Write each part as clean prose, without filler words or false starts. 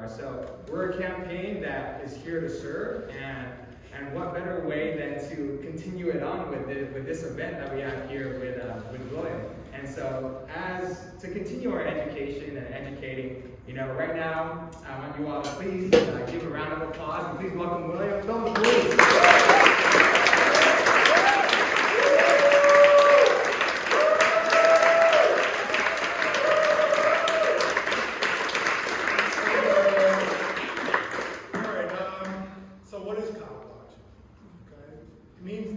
are. So we're a campaign that is here to serve, and what better way than to continue it on with this event that we have here with William. And so to continue our education and educating, right now, I want you all to please give a round of applause and please welcome William. Film the Police.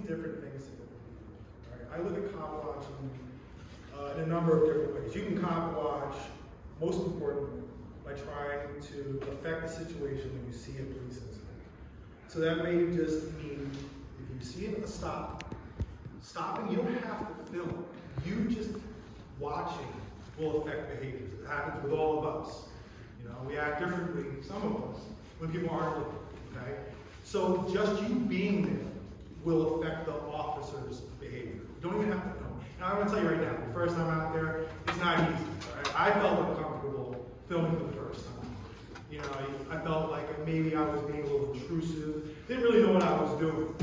Different things to different people. Right? I look at Copwatching in a number of different ways. You can Copwatch, most importantly, by trying to affect the situation when you see a police incident. So that may just mean if you see a stopping, you don't have to film. You just watching will affect behaviors. It happens with all of us. We act differently, some of us, when people aren't looking. Okay? So just you being there will affect the officer's behavior. You don't even have to film. Now I'm gonna tell you right now, the first time out there, it's not easy. Right? I felt uncomfortable filming for the first time. I felt like maybe I was being a little intrusive. Didn't really know what I was doing.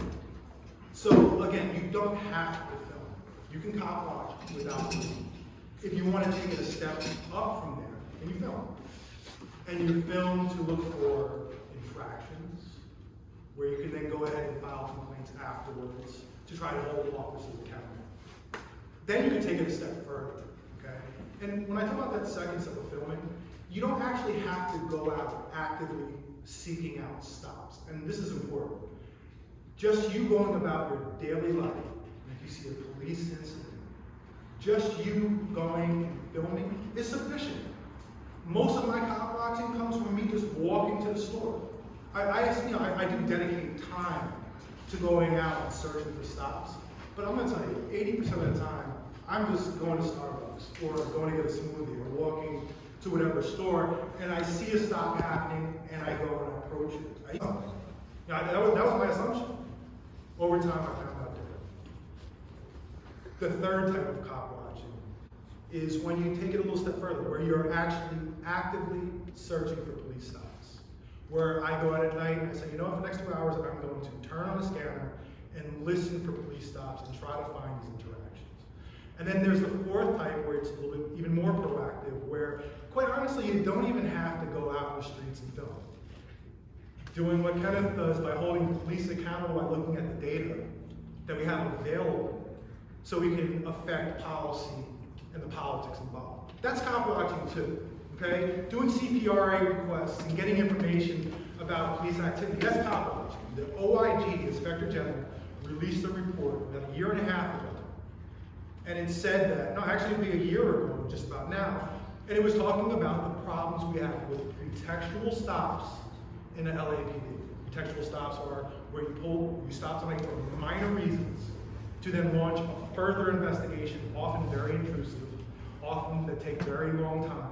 So again, you don't have to film. You can Copwatch without filming. If you want to take it a step up from there, then you film. And you film to look for infractions, where you can then go ahead and file complaints afterwards to try to hold officers accountable. Then you can take it a step further, okay? And when I talk about that second step of filming, you don't actually have to go out actively seeking out stops. And this is important. Just you going about your daily life, and if you see a police incident, just you going and filming is sufficient. Most of my Copwatching comes from me just walking to the store. I do dedicate time to going out and searching for stops. But I'm going to tell you, 80% of the time, I'm just going to Starbucks or going to get a smoothie or walking to whatever store, and I see a stop happening, and I go and approach it. That was my assumption. Over time, I found out different. The third type of Copwatching is when you take it a little step further, where you're actually actively searching for police stops. Where I go out at night and I say, for the next 2 hours, I'm going to turn on the scanner and listen for police stops and try to find these interactions. And then there's the fourth type where it's a little bit even more proactive, where quite honestly, you don't even have to go out in the streets and film. Doing what Kenneth does by holding police accountable by looking at the data that we have available so we can affect policy and the politics involved. That's Copwatching too. Okay? Doing CPRA requests and getting information about police activity, that's Copwatching. The OIG, the Inspector General, released a report about a year and a half ago. And it said that, actually it'd be a year ago, just about now, and it was talking about the problems we have with pretextual stops in the LAPD. Pretextual stops are where you stop somebody for minor reasons to then launch a further investigation, often very intrusive, often that take very long time,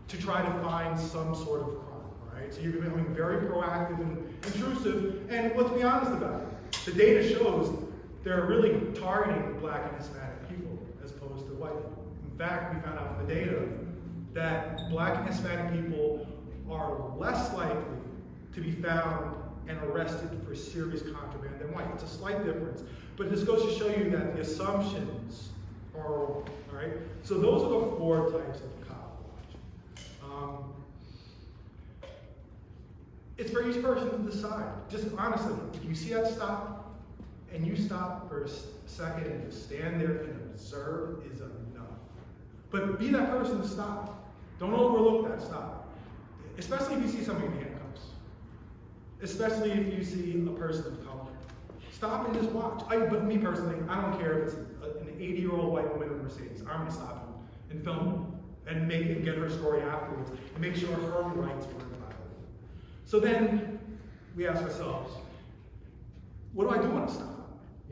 to try to find some sort of crime, right? So you're becoming very proactive and intrusive, and let's be honest about it. The data shows they're really targeting Black and Hispanic people as opposed to white people. In fact, we found out from the data that Black and Hispanic people are less likely to be found and arrested for serious contraband than white. It's a slight difference, but this goes to show you that the assumptions are wrong, all right? So those are the four types of it's for each person to decide. Just honestly, if you see that stop and you stop for a second and just stand there and observe is enough. But be that person to stop. Don't overlook that stop. Especially if you see somebody in handcuffs. Especially if you see a person of color. Stop and just watch. But me personally, I don't care if it's an 80-year-old white woman in a Mercedes. I'm going to stop him and film him and get her story afterwards and make sure her rights were violated. So then we ask ourselves, what do I do when I stop?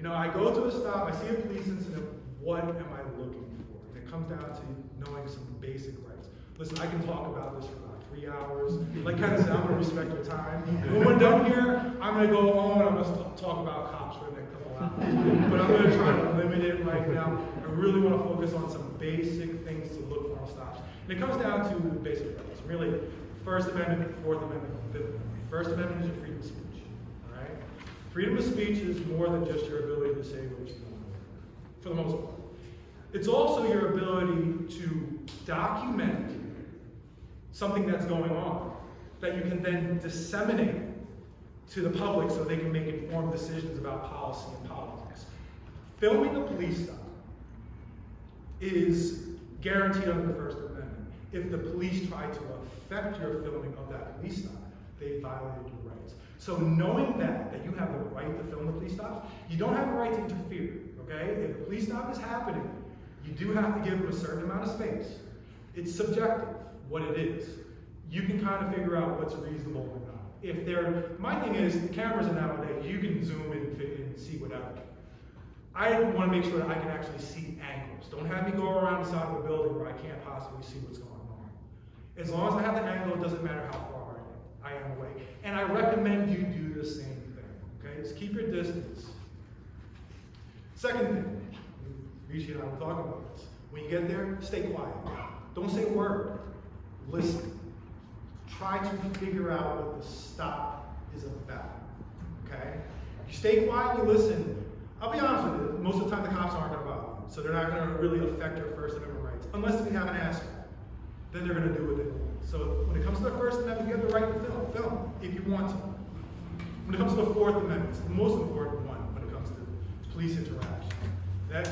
I go to a stop, I see a police incident, what am I looking for? And it comes down to knowing some basic rights. Listen, I can talk about this for about 3 hours. Like Kenneth said, I'm going to respect your time. When we're done here, I'm going to go home and I'm going to talk about cops for the next couple hours. But I'm going to try to limit it right now. I really want to focus on some basic things to look for on stops. And it comes down to basic rights. Really, First Amendment, Fourth Amendment, Fifth Amendment. First Amendment is your freedom of speech, all right? Freedom of speech is more than just your ability to say what you want, for the most part. It's also your ability to document something that's going on that you can then disseminate to the public so they can make informed decisions about policy and politics. Filming a police stop is guaranteed under the First Amendment. If the police try to affect your filming of that police stop, they violated your rights. So knowing that you have the right to film the police stops, you don't have the right to interfere, okay? If a police stop is happening, you do have to give them a certain amount of space. It's subjective, what it is. You can kind of figure out what's reasonable or not. If they're, my thing is, the cameras are nowadays, you can zoom in and see whatever. I want to make sure that I can actually see angles. Don't have me go around the side of the building where I can't possibly see what's going on. As long as I have the angle, it doesn't matter how far I am away. And I recommend you do the same thing, okay? Just keep your distance. Second thing, Mejia and I were talking about this. When you get there, stay quiet. Don't say a word. Listen. Try to figure out what the stop is about, okay? You stay quiet, you listen. I'll be honest with you, most of the time the cops aren't going to bother you, so they're not going to really affect your First Amendment rights, unless we have an ask. Then they're going to do what they want. So when it comes to the First Amendment, you have the right to film if you want to. When it comes to the Fourth Amendment, it's the most important one when it comes to police interaction. That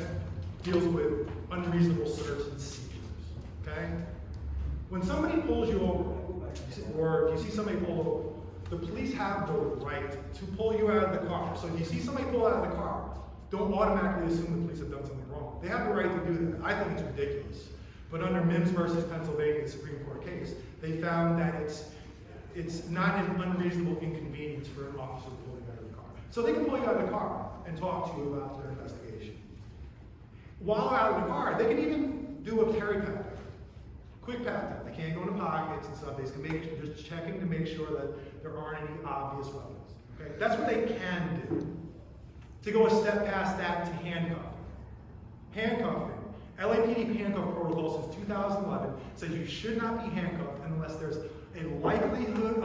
deals with unreasonable search and seizures, okay? When somebody pulls you over, or if you see somebody pull over, the police have the right to pull you out of the car. So if you see somebody pull out of the car, don't automatically assume the police have done something wrong. They have the right to do that. I think it's ridiculous. But under Mims versus Pennsylvania, the Supreme Court case, they found that it's not an unreasonable inconvenience for an officer to pull you out of the car. So they can pull you out of the car and talk to you about their investigation. While out of the car, they can even do a carry pat. Quick pat down. They can't go into pockets and stuff. They can just checking to make sure that there aren't any obvious weapons. Okay? That's what they can do. To go a step past that to handcuffing. Handcuffing. LAPD handcuff protocol since 2011 says you should not be handcuffed unless there's a likelihood,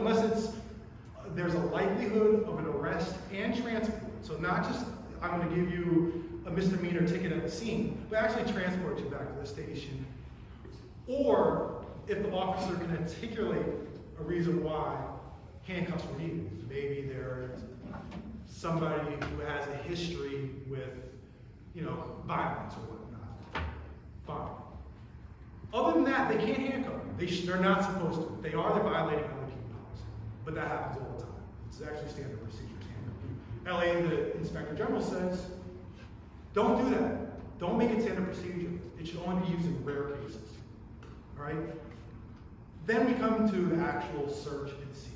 there's a likelihood of an arrest and transport. So not just I'm going to give you a misdemeanor ticket at the scene, but actually transport you back to the station. Or if the officer can articulate a reason why handcuffs were needed. Maybe there's somebody who has a history with, violence or whatnot. Fine. Other than that, they can't handcuff them. They're not supposed to. If they are, they're violating LAPD policy. But that happens all the time. It's actually standard procedures. LA, the Inspector General says, don't do that. Don't make it standard procedure. It should only be used in rare cases. All right? Then we come to the actual search and seizure.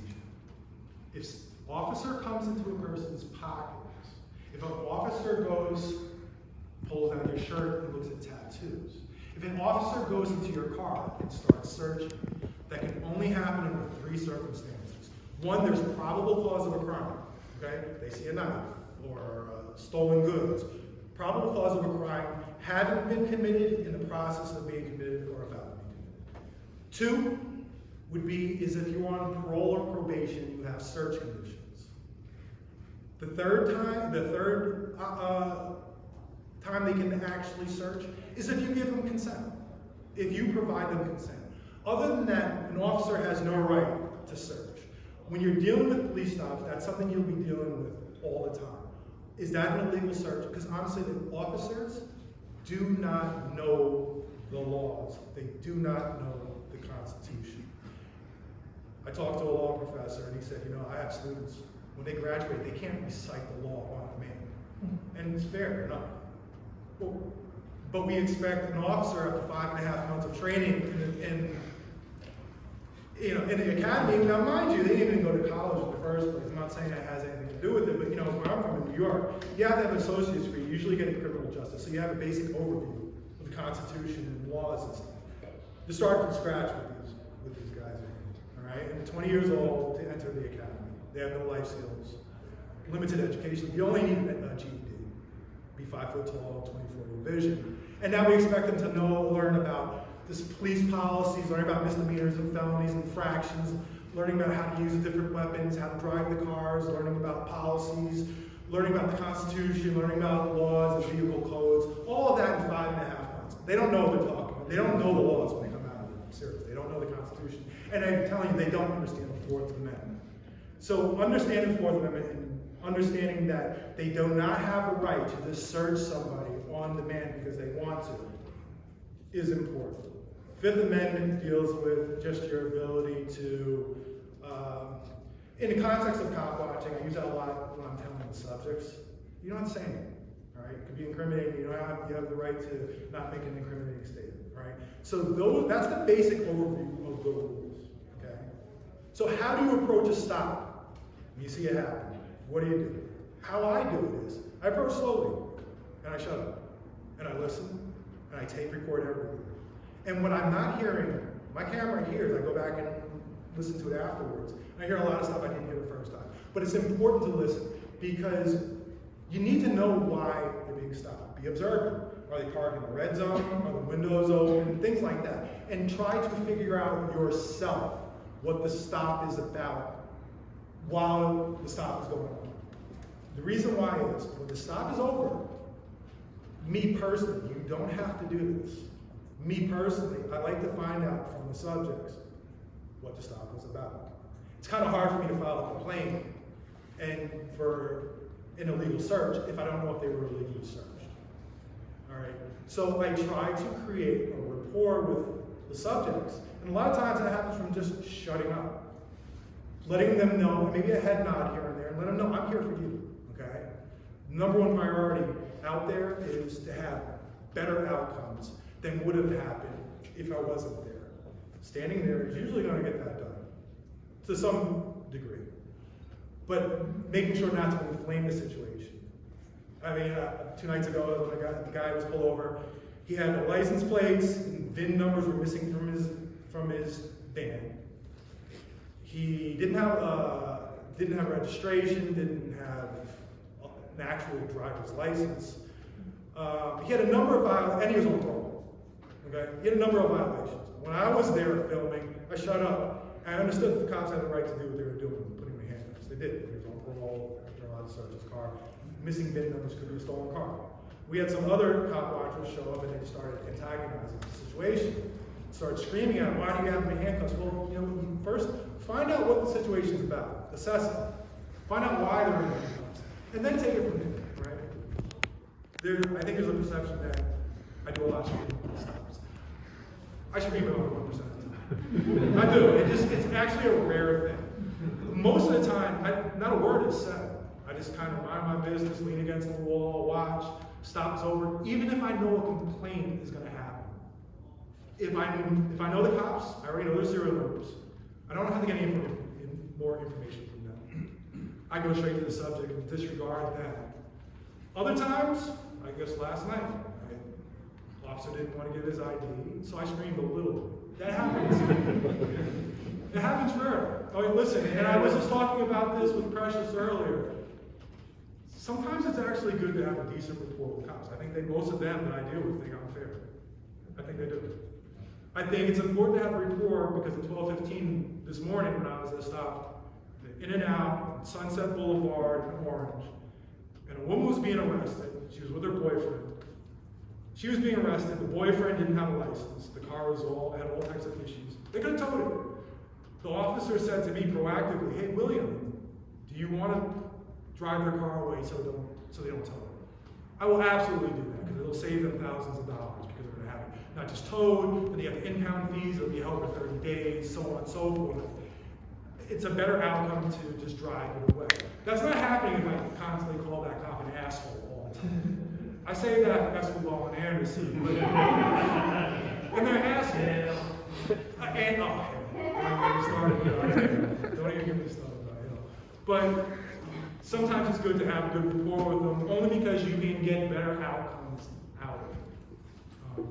If an officer comes into a person's pockets, if an officer pulls down your shirt and looks at tattoos, if an officer goes into your car and starts searching, that can only happen under 3 circumstances. 1, there's probable cause of a crime. Okay? They see a knife or stolen goods. Probable cause of a crime having been committed, in the process of being committed, or about to be committed. 2 would be if you're on parole or probation, you have search conditions. The third time they can actually search is if you give them consent, if you provide them consent. Other than that, an officer has no right to search. When you're dealing with police stops, that's something you'll be dealing with all the time. Is that an illegal search? Because honestly, the officers do not know the laws. They do not know the Constitution. I talked to a law professor and he said, I have students, when they graduate, they can't recite the law on command. And it's fair enough. But we expect an officer after 5.5 months of training in the academy. Now, mind you, they didn't even go to college in the first place. I'm not saying that has anything to do with it, but where I'm from in New York, you have to have an associate's degree. You usually get in criminal justice, so you have a basic overview of the Constitution and laws and stuff. You start from scratch with these guys, all right? And 20 years old to enter the academy. They have no life skills, limited education. You only need a GED. Be 5 foot tall, 20/40 vision. And now we expect them to learn about this police policies, learning about misdemeanors and felonies and infractions, learning about how to use the different weapons, how to drive the cars, learning about policies, learning about the Constitution, learning about laws and vehicle codes, all of that in 5.5 months. They don't know what they're talking about. They don't know the laws when they come out of it. Seriously, they don't know the Constitution. And I'm telling you, they don't understand the Fourth Amendment. So understanding the Fourth Amendment and understanding that they do not have a right to just search somebody on demand because they want to is important. Fifth Amendment deals with just your ability to, in the context of cop watching, I use that a lot when I'm telling the subjects, you don't have to say anything, all right? It could be incriminating, you have the right to not make an incriminating statement, right? So that's the basic overview of the rules, okay? So how do you approach a stop? You see it happen. What do? How I do it is, I approach slowly, and I shut up, and I listen, and I tape record everything. And when I'm not hearing, my camera hears, I go back and listen to it afterwards. I hear a lot of stuff I didn't hear the first time. But it's important to listen because you need to know why they're being stopped. Be observant. Are they parked in the red zone? Are the windows open? Things like that. And try to figure out yourself what the stop is about while the stop is going on. The reason why is when the stop is over, me personally, you don't have to do this. Me personally, I like to find out from the subjects what the stop was about. It's kind of hard for me to file a complaint and for an illegal search if I don't know if they were illegally searched. All right. So I try to create a rapport with the subjects, and a lot of times that happens from just shutting up, letting them know, maybe a head nod here and there, and let them know I'm here for you. Okay. Number one priority out there is to have better outcomes than would have happened if I wasn't there. Standing there is usually going to get that done, to some degree. But making sure not to inflame the situation. I mean, 2 nights ago, when the guy was pulled over, he had the license plates and VIN numbers were missing from his van. He didn't have registration, didn't have an actual driver's license. He had a number of violations, and he was on parole. Okay? He had a number of violations. When I was there filming, I shut up. I understood that the cops had the right to do what they were doing, putting him in handcuffs. They did. He was on parole. They were allowed to search his car. Missing VIN numbers could be a stolen car. We had some other cop watchers show up and they started antagonizing the situation. Started screaming at him, why do you have him in handcuffs? Well, you first find out what the situation's about. Assess it. Find out why they're in handcuffs. And then take it from there, right? I think there's a perception that I do a lot of screaming when it stops. I scream about 1% of the time. I do. It's actually a rare thing. Most of the time, not a word is said. I just kind of mind my business, lean against the wall, watch, stop is over. Even if I know a complaint is going to happen. If I know the cops, I already know their serial numbers. I don't have to get any more information from them. I go straight to the subject and disregard that. Other times, I guess last night, the officer didn't want to give his ID, so I screamed a little bit. That happens. It happens rarely. I mean, listen, and I was just talking about this with Precious earlier. Sometimes it's actually good to have a decent rapport with cops. I think most of them that I deal with think I'm fair. I think they do. I think it's important to have a rapport because at 12:15 this morning when I was at a stop, in and out, Sunset Boulevard in Orange, and a woman was being arrested. She was with her boyfriend. She was being arrested. The boyfriend didn't have a license. The car had all types of issues. They could have towed it. The officer said to me proactively, "Hey, William, do you want to drive their car away so they don't tow it?" I will absolutely do that because it'll save them thousands of dollars because they're going to have it not just towed, but they have the impound fees. It'll be held for 30 days, so on and so forth. It's a better outcome to just drive it away. That's not happening if I constantly call that cop an asshole all the time. I say that for basketball and Anderson, and they're assholes. Don't even get me started about it. But sometimes it's good to have a good rapport with them, only because you can get better outcomes out of it.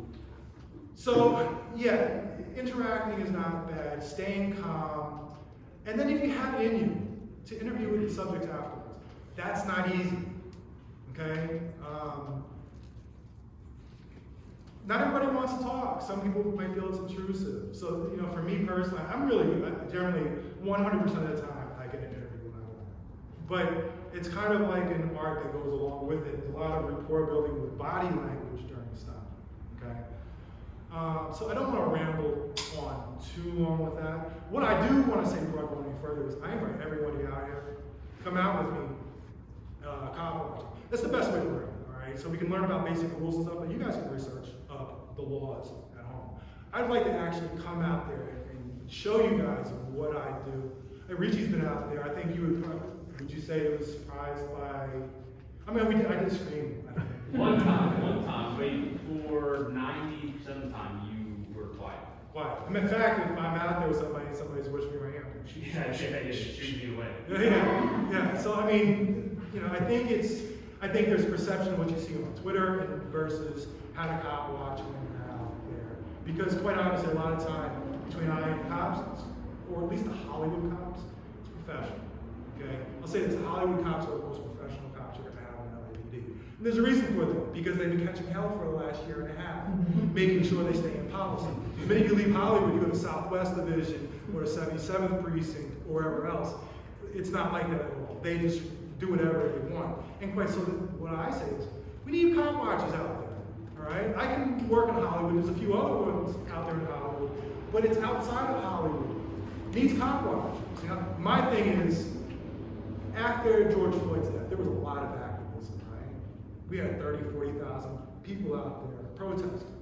So, yeah, interacting is not bad, staying calm, and then if you have it in you to interview with the subjects afterwards, that's not easy, okay? not everybody wants to talk. Some people might feel it's intrusive. So, you know, for me personally, generally 100% of the time, I get an interview when I want. But it's kind of like an art that goes along with it. There's a lot of rapport building with body language during stop, okay? So I don't want to ramble on too long with that. What I do want to say before I go any further is I invite everybody out here, come out with me, Copwatch. That's the best way to learn, all right? So we can learn about basic rules and stuff, but you guys can research the laws at home. I'd like to actually come out there and show you guys what I do. And Richie's been out there. I think you would you say it was surprised by, I mean, I did scream. One time, but for 90% of the time, you were quiet. Quiet. I mean, in fact, if I'm out there with somebody's wishing me my hand. Yeah, shoot you away. Yeah. So I mean, you know, I think there's perception of what you see on Twitter versus how to cop watch when you're out there. Because quite honestly, a lot of time between I and cops, or at least the Hollywood cops, it's professional. Okay? I'll say this, the Hollywood cops are the most professional cops you're gonna have in LAPD. And there's a reason for that, because they've been catching hell for the last year and a half, making sure they stay in policy. The minute you leave Hollywood, you go to Southwest Division or to 77th Precinct or wherever else. It's not like that at all. They just do whatever they want. And quite so, what I say is, we need cop watches out there. All right? I can work in Hollywood. There's a few other ones out there in Hollywood, but it's outside of Hollywood. It needs cop watches. You know, my thing is, after George Floyd's death, there was a lot of activism, right? We had 30, 40,000 people out there protesting.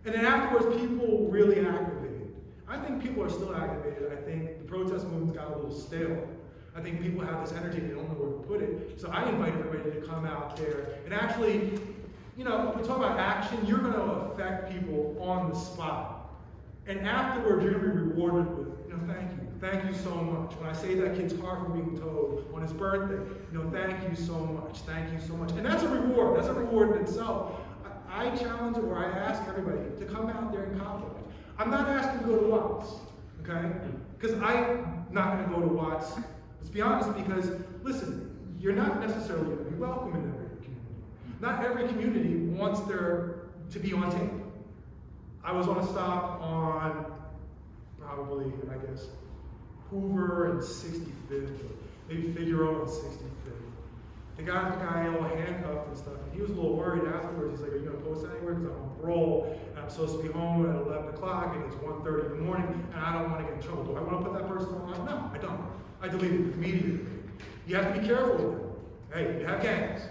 And then afterwards, people really activated. I think people are still activated. I think the protest movement's got a little stale. I think people have this energy and they don't know where to put it. So I invite everybody to come out there and actually, you know, when we talk about action, you're going to affect people on the spot. And afterwards, you're going to be rewarded with, you know, thank you. Thank you so much. When I save that kid's car from being towed on his birthday, you know, thank you so much. Thank you so much. And that's a reward. That's a reward in itself. I challenge or I ask everybody to come out there and compliment. I'm not asking to go to Watts, okay? Because I'm not going to go to Watts. Let's be honest, because, listen, you're not necessarily going to be welcome in every community. Not every community wants there to be on tape. I was on a stop on probably, I guess, Hoover and 65th, maybe Figueroa and 65th. They got the guy all handcuffed and stuff, and he was a little worried afterwards. He's like, are you going to post anywhere? Because I'm on parole, and I'm supposed to be home at 11 o'clock, and it's 1:30 in the morning, and I don't want to get in trouble. Do I want to put that person on? No, I don't. I deleted it immediately. You have to be careful with it. Hey, you have gangs.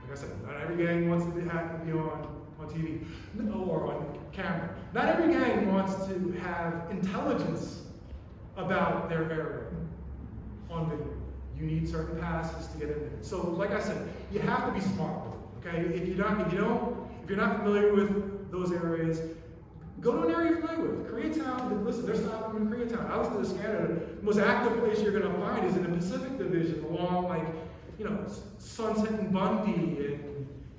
Like I said, not every gang wants to be on TV or on camera. Not every gang wants to have intelligence about their area on video. You need certain passes to get in there. So, like I said, you have to be smart with it. Okay, if you're not familiar with those areas, go to an area you're familiar with. Koreatown, listen, they're stopping in Koreatown. I was to the scanner. The most active place you're going to find is in the Pacific Division, along like, you know, Sunset and Bundy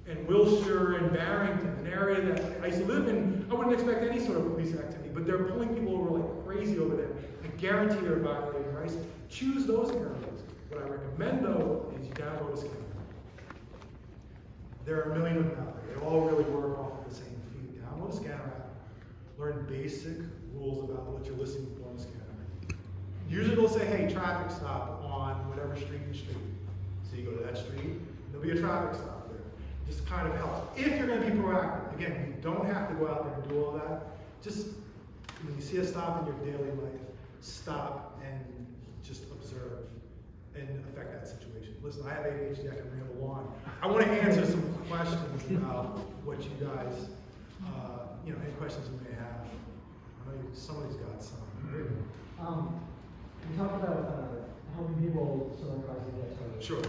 and Wilshire and Barrington, an area that I used to live in. I wouldn't expect any sort of police activity, but they're pulling people over like crazy over there. I guarantee they're violating rights. Choose those areas. What I recommend, though, is you download a scanner. There are a million of them out there. They all really work off of the same feed. Download a scanner app. Learn basic rules about what you're listening for on the scanner. Usually they'll say, hey, traffic stop on whatever street and street. So you go to that street, there'll be a traffic stop there. Just kind of helps. If you're going to be proactive, again, you don't have to go out there and do all that. Just when you see a stop in your daily life, stop and just observe and affect that situation. Listen, I have ADHD, I can ramble on. I want to answer some questions about what you guys, any questions you may have. I know somebody's got some. We talked about helping people so their cars can get towed. Sure.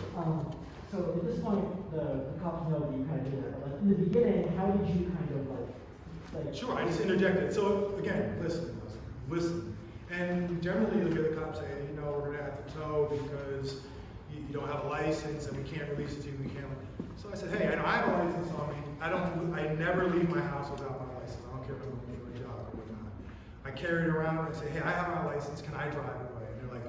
So at this point, the cops know that you kind of do that. But like in the beginning, how did you kind of like? Sure, I just interjected. So again, listen. And generally, you'll hear the cops say, we're going to have to tow because you don't have a license and we can't release it to you. We can't. So I said, hey, I have a license on me. I never leave my house without my license. I don't care if I'm going to do a job or not. I carry it around and say, hey, I have my license. Can I drive away? And they're like,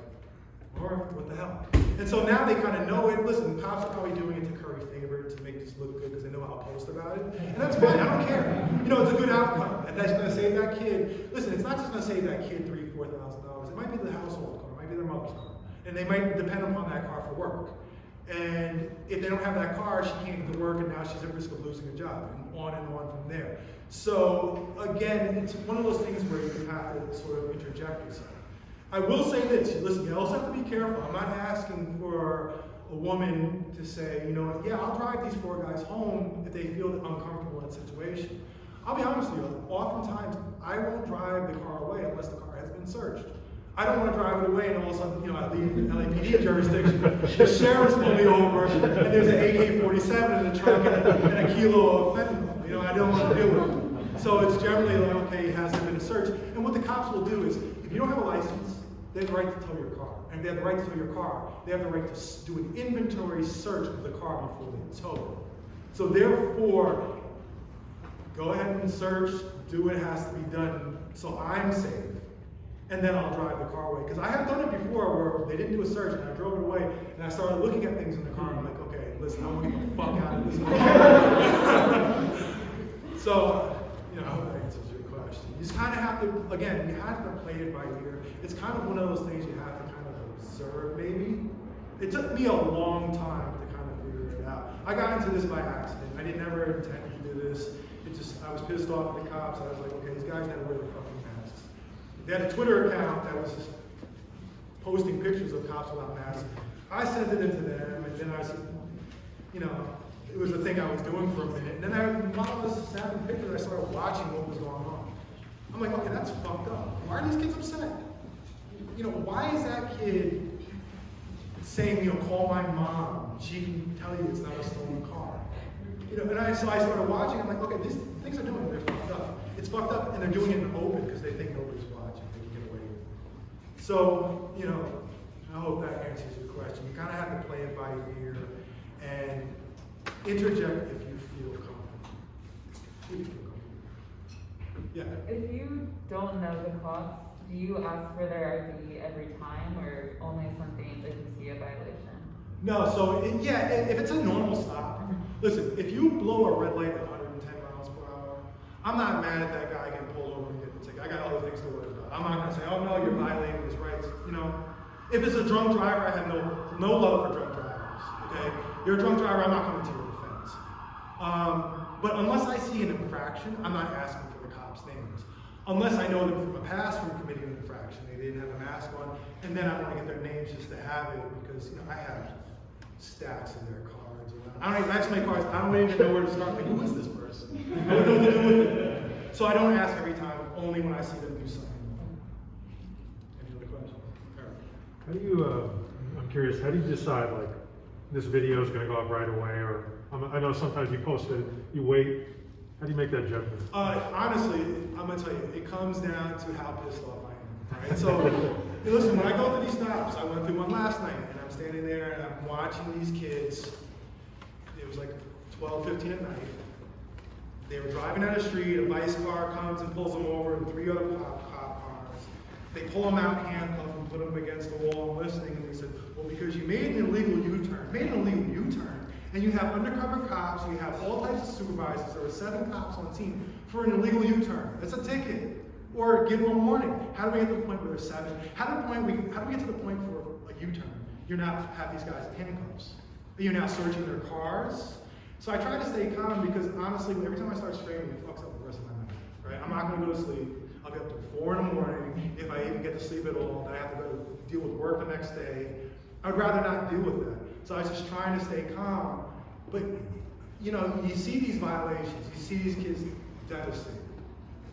all or what the hell? And so now they kind of know it. Listen, cops are probably doing it to curry favor, to make this look good because they know I'll post about it. And that's fine, I don't care. You know, it's a good outcome. And that's gonna save that kid. Listen, it's not just gonna save that kid $3,000, $4,000. It might be the household car, it might be their mother's car. And they might depend upon that car for work. And if they don't have that car, she can't get to work, and now she's at risk of losing a job, and on from there. So again, it's one of those things where you have to sort of interject yourself. I will say this, listen, you also have to be careful. I'm not asking for a woman to say, you know what, yeah, I'll drive these 4 guys home if they feel uncomfortable in that situation. I'll be honest with you, oftentimes I won't drive the car away unless the car has been searched. I don't want to drive it away and all of a sudden, you know, I leave the LAPD jurisdiction, the sheriff's pull me over, and there's an AK-47 in the trunk and a kilo of fentanyl. You know, I don't want to deal with it. So it's generally like, okay, it hasn't been a search. And what the cops will do is, if you don't have a license, they have the right to tow your car. And if they have the right to tow your car, they have the right to do an inventory search of the car before they tow it. So therefore, go ahead and search, do what has to be done so I'm safe. And then I'll drive the car away. Because I have done it before where they didn't do a search and I drove it away and I started looking at things in the car and I'm like, okay, listen, I want to get the fuck out of this car. So, you know, I hope that answers your question. You just kind of have to, again, you have to play it by ear. It's kind of one of those things you have to kind of observe maybe. It took me a long time to kind of figure it out. I got into this by accident. I didn't ever intend to do this. It just, I was pissed off at the cops. I was like, okay, these guys never wear their fucking masks. They had a Twitter account that was just posting pictures of cops without masks. I sent it into them, and then I said, you know, it was the thing I was doing for a minute. And then while I was snapping pictures, I started watching what was going on. I'm like, okay, that's fucked up. Why are these kids upset? You know, why is that kid saying, you know, call my mom? She can tell you it's not a stolen car. You know, and so I started watching. I'm like, okay, these things are doing, they're fucked up. It's fucked up, and they're doing it in open because they think nobody's watching. They can get away with it. So, you know, I hope that answers your question. You kind of have to play it by ear and interject if you feel comfortable. If you feel comfortable. Yeah. If you don't know the cops, do you ask for their ID every time, or only something that you see a violation? No, so if it's a normal stop, listen, if you blow a red light at 110 miles per hour, I'm not mad at that guy getting pulled over and getting a ticket. I got other things to worry about. I'm not going to say, oh no, you're violating his rights. You know, if it's a drunk driver, I have no love for drunk drivers. Okay, you're a drunk driver, I'm not coming to your defense. But unless I see an infraction, I'm not asking for the cops' names. Unless I know them from a past from committing an infraction, they didn't have a mask on, and then I want to get their names just to have it because, you know, I have stacks of their cards. I don't even match my cards. I don't even know where to start. Like, who is this person? I don't know what to do with it. So I don't ask every time, only when I see them do something. Any other questions? Eric. How do you, I'm curious, how do you decide, like, this video is going to go up right away, or I know sometimes you post it, you wait. How do you make that judgment? Honestly, I'm going to tell you, it comes down to how pissed off I am. Right? So, listen, when I go through these stops, I went through one last night, and I'm standing there and I'm watching these kids. It was like 12, 15 at night. They were driving down the street, a vice car comes and pulls them over, and 3 other cop cars. They pull them out, handcuff them, put them against the wall. I'm listening, and they said, well, because you made an illegal U-turn, and you have undercover cops, and you have all types of supervisors. There were 7 cops on the scene for an illegal U-turn. That's a ticket. Or give them a warning. How do we get to the point where there's 7? How do we get to the point for a U-turn? You're now have these guys in handcuffs. You're now searching their cars. So I try to stay calm because honestly, every time I start streaming, it fucks up the rest of my night. Right? I'm not going to go to sleep. I'll be up to 4 in the morning if I even get to sleep at all. Then I have to go deal with work the next day. I'd rather not deal with that. So I was just trying to stay calm. But you know, you see these violations. You see these kids devastated.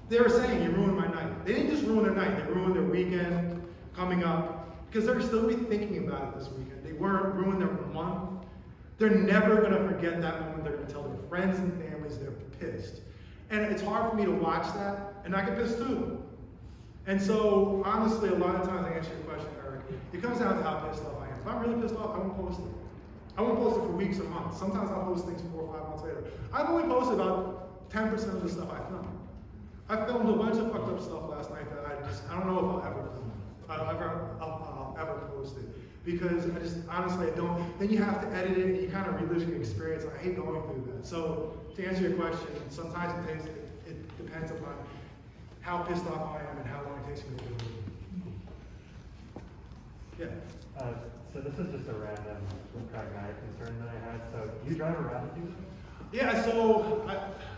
They were saying, you ruined my night. They didn't just ruin their night, they ruined their weekend coming up, because they're still be thinking about it this weekend. They weren't ruined their month. They're never going to forget that moment. They're going to tell their friends and families they're pissed. And it's hard for me to watch that, and I get pissed too. And so, honestly, a lot of times, I answer your question, Eric, it comes down to how pissed off I am. If I'm really pissed off, I won't post it. I won't post it for weeks or months. Sometimes I'll post things 4 or 5 months later. I've only posted about 10% of the stuff I filmed. I filmed a bunch of fucked up stuff last night that I don't know if I'll ever film. I'll ever post it. Because honestly, I don't, then you have to edit it and you kind of relive your experience. I hate going through that. So to answer your question, sometimes it depends upon how pissed off I am and how long it takes me to do it. Yeah. So this is just a random pragmatic concern that I had. So do you drive around and do this? Yeah, so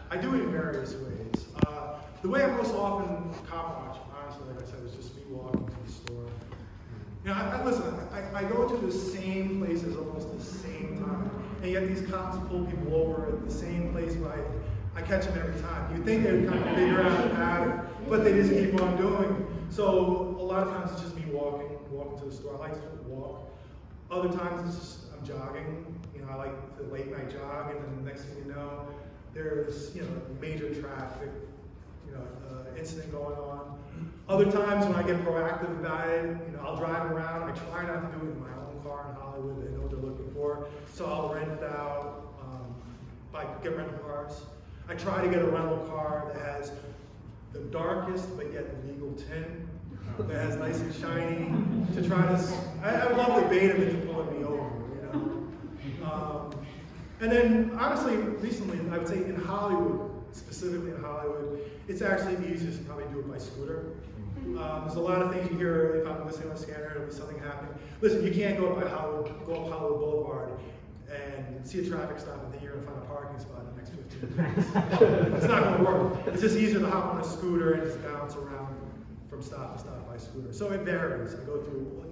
I do it in various ways. The way I most often Copwatch, honestly, like I said, is just me walking to the store. You know, listen, I go to the same places almost the same time, and yet these cops pull people over at the same place, but I catch them every time. You'd think they would kind of figure out the pattern, but they just keep on doing it. So a lot of times it's just me walking to the store. I like to walk. Other times it's just I'm jogging. You know, I like the late night jog, and then the next thing you know, there's major traffic, incident going on. Other times when I get proactive about it, I'll drive around. I try not to do it in my own car in Hollywood. They know what they're looking for, so I'll rent it out. Get rental cars. I try to get a rental car that has the darkest but yet legal tint, that has nice and shiny. To try to, I love the bait of it to pulling me over, And then, honestly, recently, I would say in Hollywood, specifically in Hollywood, it's actually the easiest to probably do it by scooter. There's a lot of things you hear, if I'm listening on a scanner, there'll be something happening. Listen, you can't go up Hollywood Boulevard and see a traffic stop and think you're gonna find a parking spot in the next 15 minutes. It's not gonna work. It's just easier to hop on a scooter and just bounce around from stop to stop by scooter. So it varies. I go through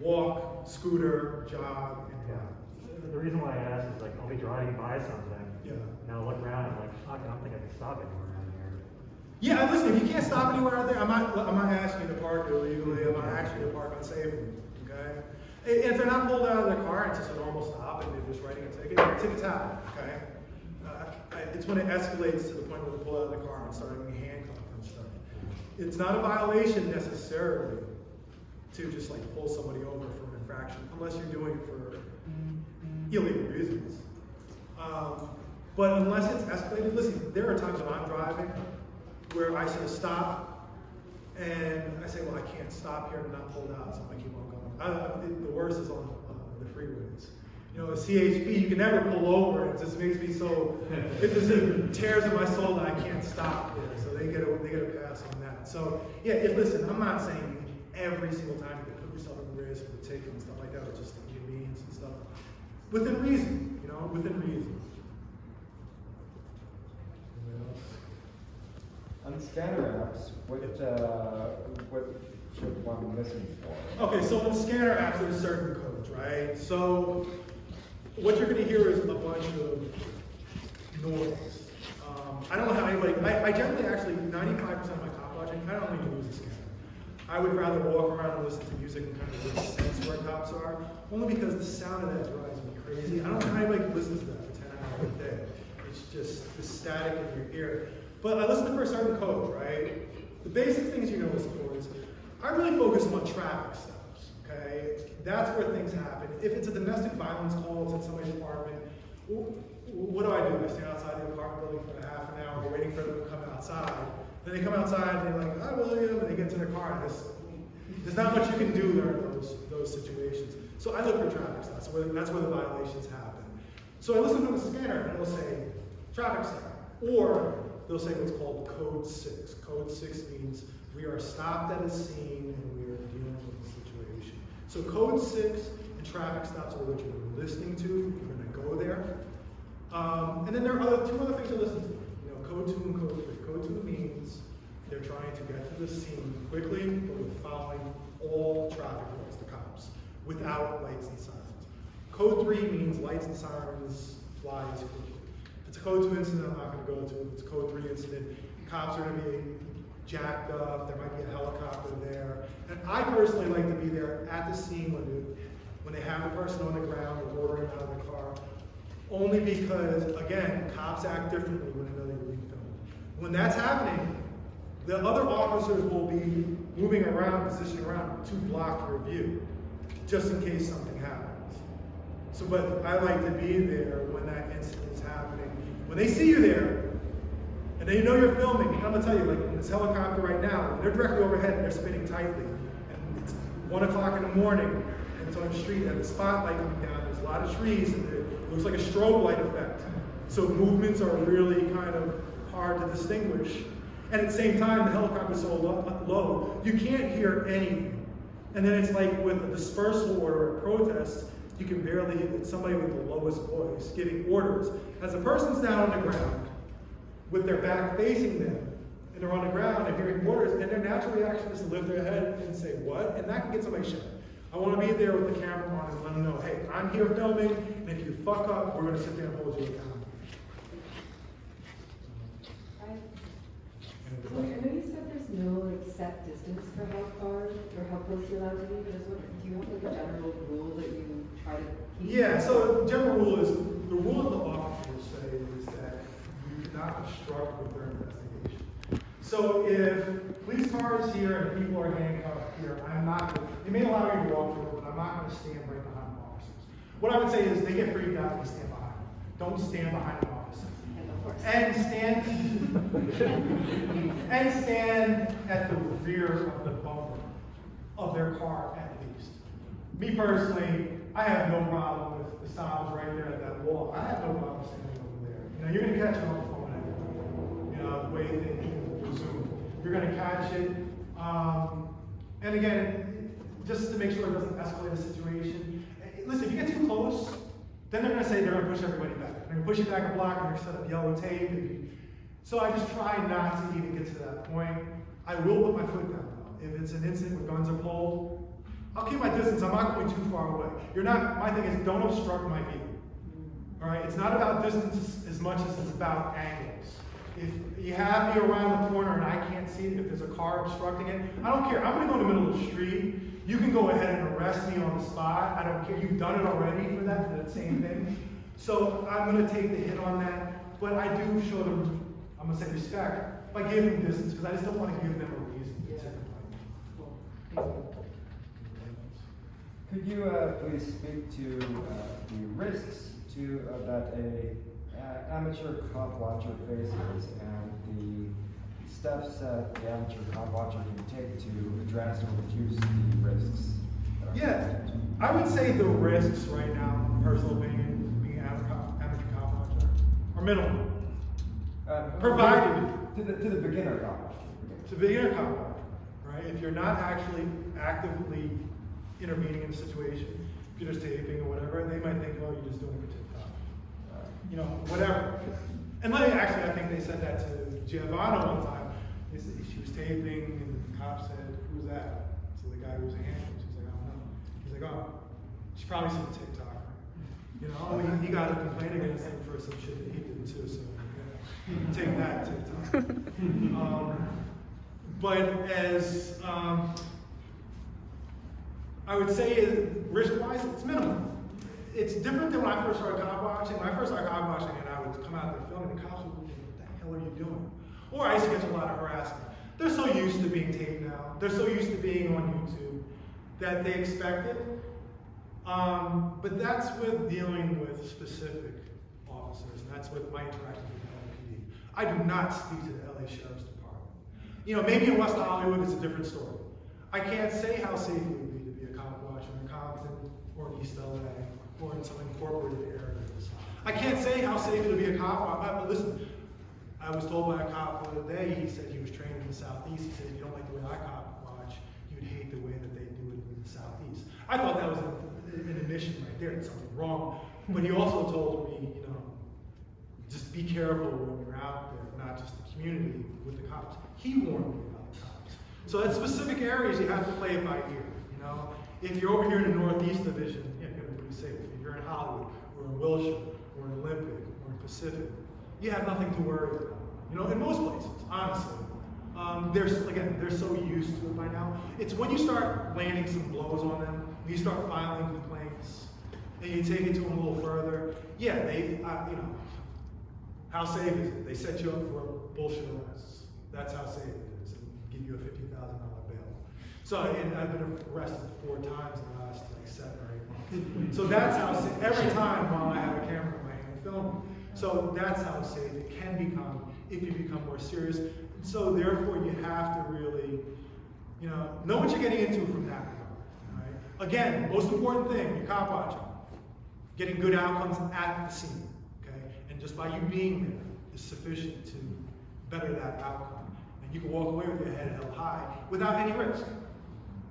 walk, scooter, jog, and drive. The reason why I ask is I'll be driving by something, Yeah. and I'll look around and fuck, I don't think I can stop anywhere around here. Yeah, listen, if you can't stop anywhere out there, I'm not asking you to park illegally. I'm not asking you to park unsafely. Okay. If they're not pulled out of their car, it's just a normal stop, and they're just writing a ticket. Ticket's out. Okay. It's when it escalates to the point where they pull out of the car and start getting handcuffed and stuff. It's not a violation necessarily to just pull somebody over for an infraction, unless you're doing it for illegal reasons. But unless it's escalated, listen, there are times when I'm driving where I say stop, and I say, well, I can't stop here and not pulled out, so I keep on going. The worst is on the freeways. A CHP, you can never pull over. It just makes me so, it tears at my soul that I can't stop there. So they get a pass on that. So yeah, listen, I'm not saying every single time you can put yourself in risk with a ticket and stuff like that, or just inconvenience and stuff. Within reason, within reason. On scanner apps, what should one listen for? Okay, so on scanner apps, there's certain codes, right? So what you're going to hear is a bunch of noise. I don't know how anybody, I generally actually, 95% of my Copwatching, I don't really use a scanner. I would rather walk around and listen to music and kind of get a sense where cops are, only because the sound of that drives me crazy. I don't know how anybody listens to that for 10 hours a day. It's just the static in your ear. But I listen for a certain code, right? The basic things you're gonna listen for is, I really focus on traffic stops, okay? That's where things happen. If it's a domestic violence call, it's at somebody's apartment, what do? I stand outside the apartment building for half an hour, waiting for them to come outside. Then they come outside and they're like, hi William, and they get to their car, and there's not much you can do during those situations. So I look for traffic stops, that's where the violations happen. So I listen to the scanner and it'll say, traffic stop, or they'll say what's called code 6. Code 6 means we are stopped at a scene and we are dealing with the situation. So code 6 and traffic stops are what you're listening to. You're going to go there. And then there are two other things to listen to. Code 2 and code 3. Code 2 means they're trying to get to the scene quickly, but with following all traffic laws, the cops, without lights and sirens. Code 3 means lights and sirens fly as quickly. It's a code 2 incident I'm not going to go to. If it's a code 3 incident, cops are going to be jacked up, there might be a helicopter there. And I personally like to be there at the scene when they have the person on the ground or ordering out of the car, only because, again, cops act differently when they know they're being filmed. When that's happening, the other officers will be moving around, positioning around to block your view, just in case something happens. So, but I like to be there when that incident is happening. When they see you there, and they know you're filming, I'm gonna tell you, in this helicopter right now, they're directly overhead and they're spinning tightly. And it's 1 o'clock in the morning, and it's on the street, and the spotlight comes down, there's a lot of trees, and it looks like a strobe light effect. So movements are really kind of hard to distinguish. And at the same time, the helicopter's so low, you can't hear anything. And then it's like with a dispersal order or protest, you can barely hear. It's somebody with the lowest voice giving orders. As the person's down on the ground, with their back facing them, and they're on the ground and hearing orders, and their natural reaction is to lift their head and say, what? And that can get somebody shut. I want to be there with the camera on and let them know, hey, I'm here filming, and if you fuck up, we're going to sit there and hold you accountable. So I know you said there's no like set distance for how far or how close you're allowed to be, but I was wondering, do you have like a general rule that you try to keep? Yeah, so the general rule is, the rule of the officers say is that you cannot obstruct with their investigation. So if police car is here and people are handcuffed here, I'm not, they may allow you to walk through, but I'm not going to stand right behind the officers. What I would say is they get freaked out when you stand behind them. Don't stand behind the officer. And stand at the rear of the bumper of their car at least. Me personally, I have no problem with the stoppers right there at that wall. I have no problem standing over there. You know, you're gonna catch it on the phone anyway. You know, the way they resume. You're gonna catch it. And again, just to make sure it doesn't escalate the situation. Listen, if you get too close, then they're gonna say they're gonna push everybody back. They're gonna push you back a block and they're gonna set up yellow tape. So I just try not to even get to that point. I will put my foot down though. If it's an incident where guns are pulled, I'll keep my distance. I'm not going too far away. My thing is don't obstruct my view. All right, it's not about distance as much as it's about angles. If you have me around the corner and I can't see it, if there's a car obstructing it, I don't care. I'm gonna go in the middle of the street. You can go ahead and arrest me on the spot. I don't care. You've done it already for that same thing. So I'm going to take the hit on that. But I do show them, I'm going to say respect, by giving distance, because I just don't want to give them a reason to complain. Could you please speak to the risks that a amateur cop watcher faces and the steps that the amateur cop watcher can take to address or reduce the risks? Yeah, I would say the risks right now, personal opinion, being an amateur cop watcher, are minimal. Provided to the beginner cop watcher. to the beginner cop watcher, right? If you're not actually actively intervening in the situation, if you're just taping or whatever, they might think, oh, you're just doing it for TikTok. You know, whatever. And I think they said that to Giovanna one time. She was taping, and the cop said, "Who's that?" So the guy who was a handler, she's like, "I don't know." He's like, "Oh, she probably seen a TikToker." You know, I mean, he got a complaint against him for some shit that he did too. So yeah, take that, TikTok. But as I would say, risk-wise, it's minimal. It's different than when I first started cop watching. When I first started cop watching, and I would come out there filming, the cops would be like, "What the hell are you doing?" Or I used to get a lot of harassment. They're so used to being taped now. They're so used to being on YouTube that they expect it. But that's with dealing with specific officers, and that's with my interaction with the LAPD. I do not speak to the LA Sheriff's Department. You know, maybe in West Hollywood it's a different story. I can't say how safe it would be to be a cop watcher in Compton or in East LA or in some incorporated areas. I can't say how safe it would be a cop watcher, but listen, I was told by a cop the other day, he said he was trained in the Southeast. He said, if you don't like the way I cop watch, you'd hate the way that they do it in the Southeast. I thought that was an admission right there, there's something wrong. But he also told me, you know, just be careful when you're out there, not just the community with the cops. He warned me about the cops. So at specific areas, you have to play it by ear, you know. If you're over here in the Northeast Division, you're going to be pretty safe. If you're in Hollywood, or in Wilshire, or in Olympic, or in Pacific, you have nothing to worry about. You know, in most places, honestly. They're so used to it by now. It's when you start landing some blows on them, when you start filing complaints, and you take it to them a little further, yeah, you know, how safe is it? They set you up for bullshit arrests. That's how safe it is, and give you a $50,000 bail. So I've been arrested 4 times in the last like 7 or 8 months. So that's how safe, every time while I have a camera in my hand filming. So that's how safe it can become if you become more serious. So therefore, you have to really, you know what you're getting into from that regard. Again, most important thing, you're cop watching. Getting good outcomes at the scene, okay? And just by you being there is sufficient to better that outcome. And you can walk away with your head held high without any risk.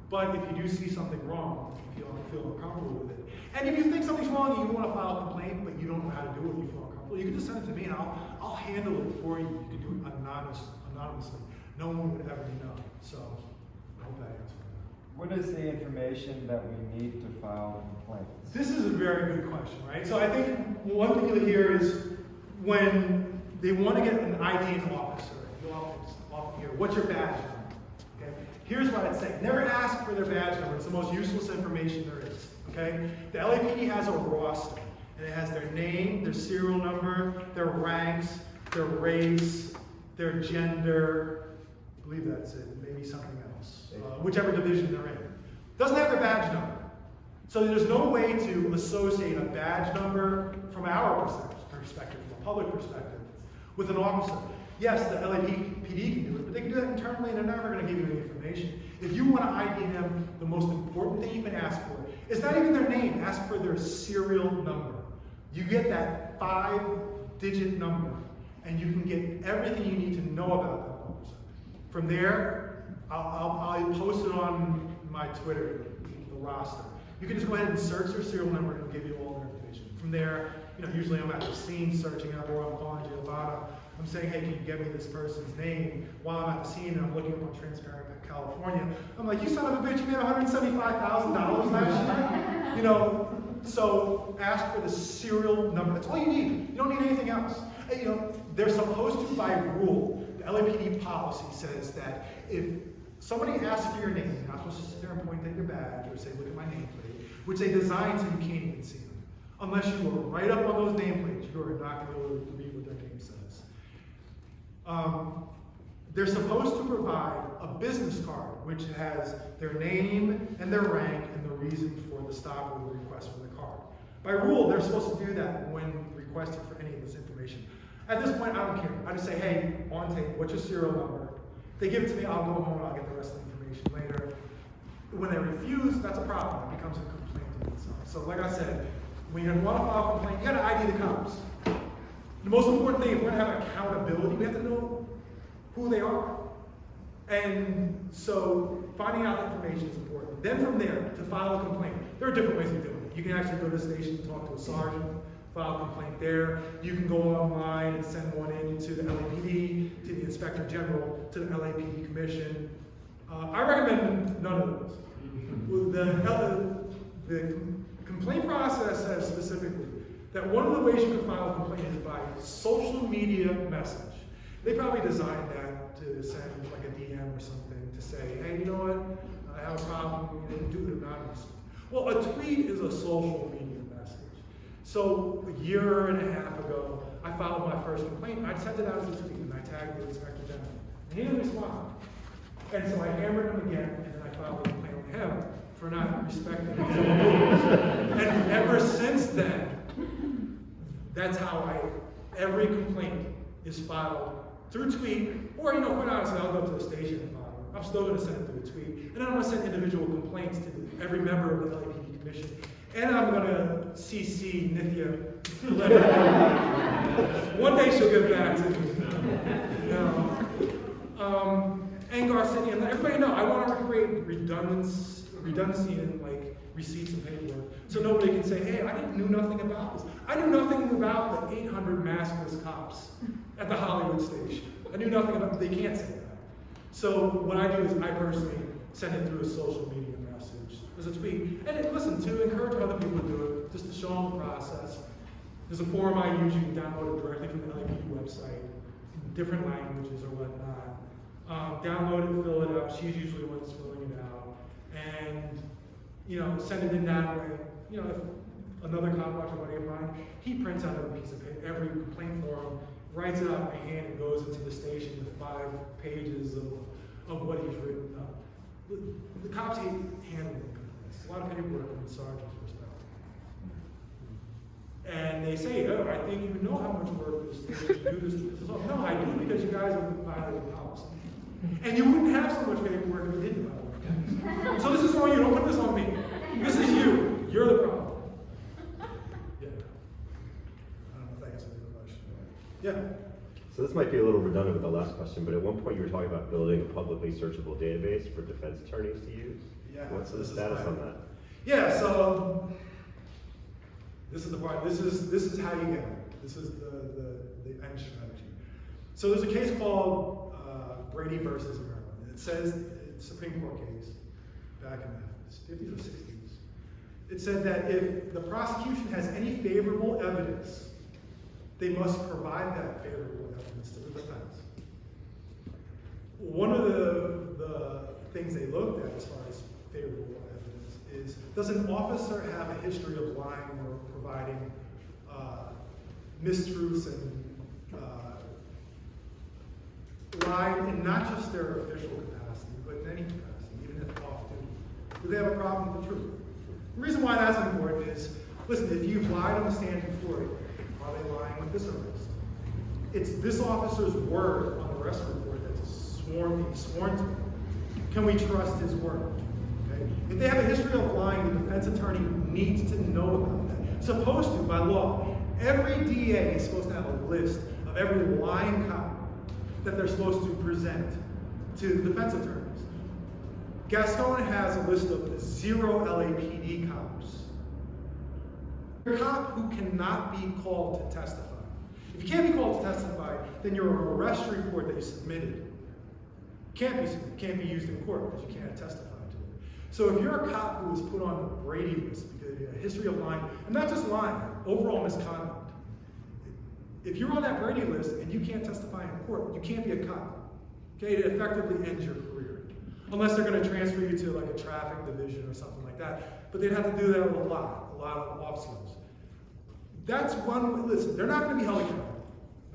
But if you do see something wrong, if you don't feel uncomfortable with it, and if you think something's wrong and you want to file a complaint, but you don't know how to do it, you feel uncomfortable, you can just send it to me and I'll handle it for you. You can do it anonymously. No one would ever know. So I hope that answers that. What is the information that we need to file complaints? This is a very good question, right? So I think one thing you'll hear is when they want to get an ID officer, you'll often hear, what's your badge number? Okay? Here's what I'd say. Never ask for their badge number. It's the most useless information there is. Okay? The LAPD has a roster, and it has their name, their serial number, their ranks, their race, their gender, I believe that's it, maybe something else, whichever division they're in. Doesn't have their badge number. So there's no way to associate a badge number from our perspective, from a public perspective, with an officer. Yes, the LAPD can do it, but they can do that internally and they're never going to give you any information. If you want to ID them, the most important thing you can ask for is not even their name, ask for their serial number. You get that 5-digit number, and you can get everything you need to know about that officer. From there, I'll post it on my Twitter, the roster. You can just go ahead and search their serial number and it'll give you all their information. From there, usually I'm at the scene searching up, or I'm calling Giovanna. I'm saying, hey, can you get me this person's name? While I'm at the scene and I'm looking up on Transparent California, I'm like, you son of a bitch, you made $175,000 last year? So ask for the serial number. That's all you need. You don't need anything else. They're supposed to, by rule, the LAPD policy says that if somebody asks for your name, you're not supposed to sit there and point at your badge or say, look at my nameplate, which they designed so you can't even see them. Unless you are right up on those nameplates, you are not going to be able to read what their name says. They're supposed to provide a business card which has their name and their rank and the reason for the stop or the request for the card. By rule, they're supposed to do that when requesting for any of this information. At this point, I don't care. I just say, hey, on tape, what's your serial number? They give it to me, I'll go home and I'll get the rest of the information later. When they refuse, that's a problem. It becomes a complaint in itself. So like I said, when you want to file a complaint, you got to ID the cops. The most important thing, if we're going to have accountability, we have to know who they are. And so finding out that information is important. Then from there, to file a complaint, there are different ways of doing it. You can actually go to the station and talk to a sergeant, file a complaint there. You can go online and send one in to the LAPD, to the Inspector General, to the LAPD Commission. I recommend none of those. The complaint process says specifically that one of the ways you can file a complaint is by social media message. They probably designed that to send like a DM or something to say, hey, you know what, I have a problem, you didn't do it anonymously. Well, a tweet is a social media message. So a year and a half ago, I filed my first complaint. I sent it out as a tweet and I tagged the Inspector General. And he didn't respond. And so I hammered him again and then I filed a complaint on him for not respecting his own rules. And ever since then, that's how every complaint is filed through tweet, or quite honestly, I'll go to the station and file it. I'm still going to send it through a tweet. And then I'm going to send individual complaints to every member of the LAPD Commission. And I'm going to CC Mejia. One day she'll get back to me. And Garcia, and let everybody know, I want to create redundancy in receipts and paperwork. So nobody can say, hey, I knew nothing about this. I knew nothing about the 800 maskless cops at the Hollywood station. I knew nothing about it. They can't say that. So what I do is I personally send it through a social media message as a tweet. And listen, to encourage other people to do it, just to show them the process. There's a form I use, you can download it directly from the LAPD website, in different languages or whatnot. Download it, fill it out. She's usually the one that's filling it out. And send it in that way. If another Copwatcher buddy of mine, he prints out every piece of paper, every complaint form, writes it out by hand, and goes into the station with 5 pages of what he's written up. The cops hate handling complaints. A lot of paperwork from the sergeant's perspective. And they say, oh, I think you know how much work this is to do this. No, I do, because you guys are violating policy. And you wouldn't have so much paperwork if you didn't violate policy. So this is on you, don't put this on me. This is you. You're the problem. Yeah. I don't know if that answers your question. Yeah. So this might be a little redundant with the last question, but at one point you were talking about building a publicly searchable database for defense attorneys to use. Yeah. What's the status on that? Yeah, so this is the part. This is how you get it. This is the end strategy. So there's a case called Brady versus Maryland. It says it's a Supreme Court case back in the 50s or 60s. It said that if the prosecution has any favorable evidence, they must provide that favorable evidence to the defense. One of the things they looked at as far as favorable evidence is, does an officer have a history of lying or providing mistruths and lying in not just their official capacity, but in any capacity, even if off duty? Do they have a problem with the truth? The reason why that's important is, listen, if you've lied on the stand before, are they lying with this arrest? It's this officer's word on the arrest report that's being sworn to. Can we trust his word? Okay? If they have a history of lying, the defense attorney needs to know about that. Supposed to, by law. Every DA is supposed to have a list of every lying cop that they're supposed to present to the defense attorneys. Gascon has a list of 0 LAPD cops. You're a cop who cannot be called to testify. If you can't be called to testify, then your arrest report that you submitted can't be used in court because you can't testify to it. So if you're a cop who was put on the Brady list because you have a history of lying, and not just lying, overall misconduct. If you're on that Brady list and you can't testify in court, you can't be a cop. Okay, it effectively ends your career. Unless they're going to transfer you to like a traffic division or something like that. But they'd have to do that with a lot of officers. That's one, listen, they're not going to be held accountable.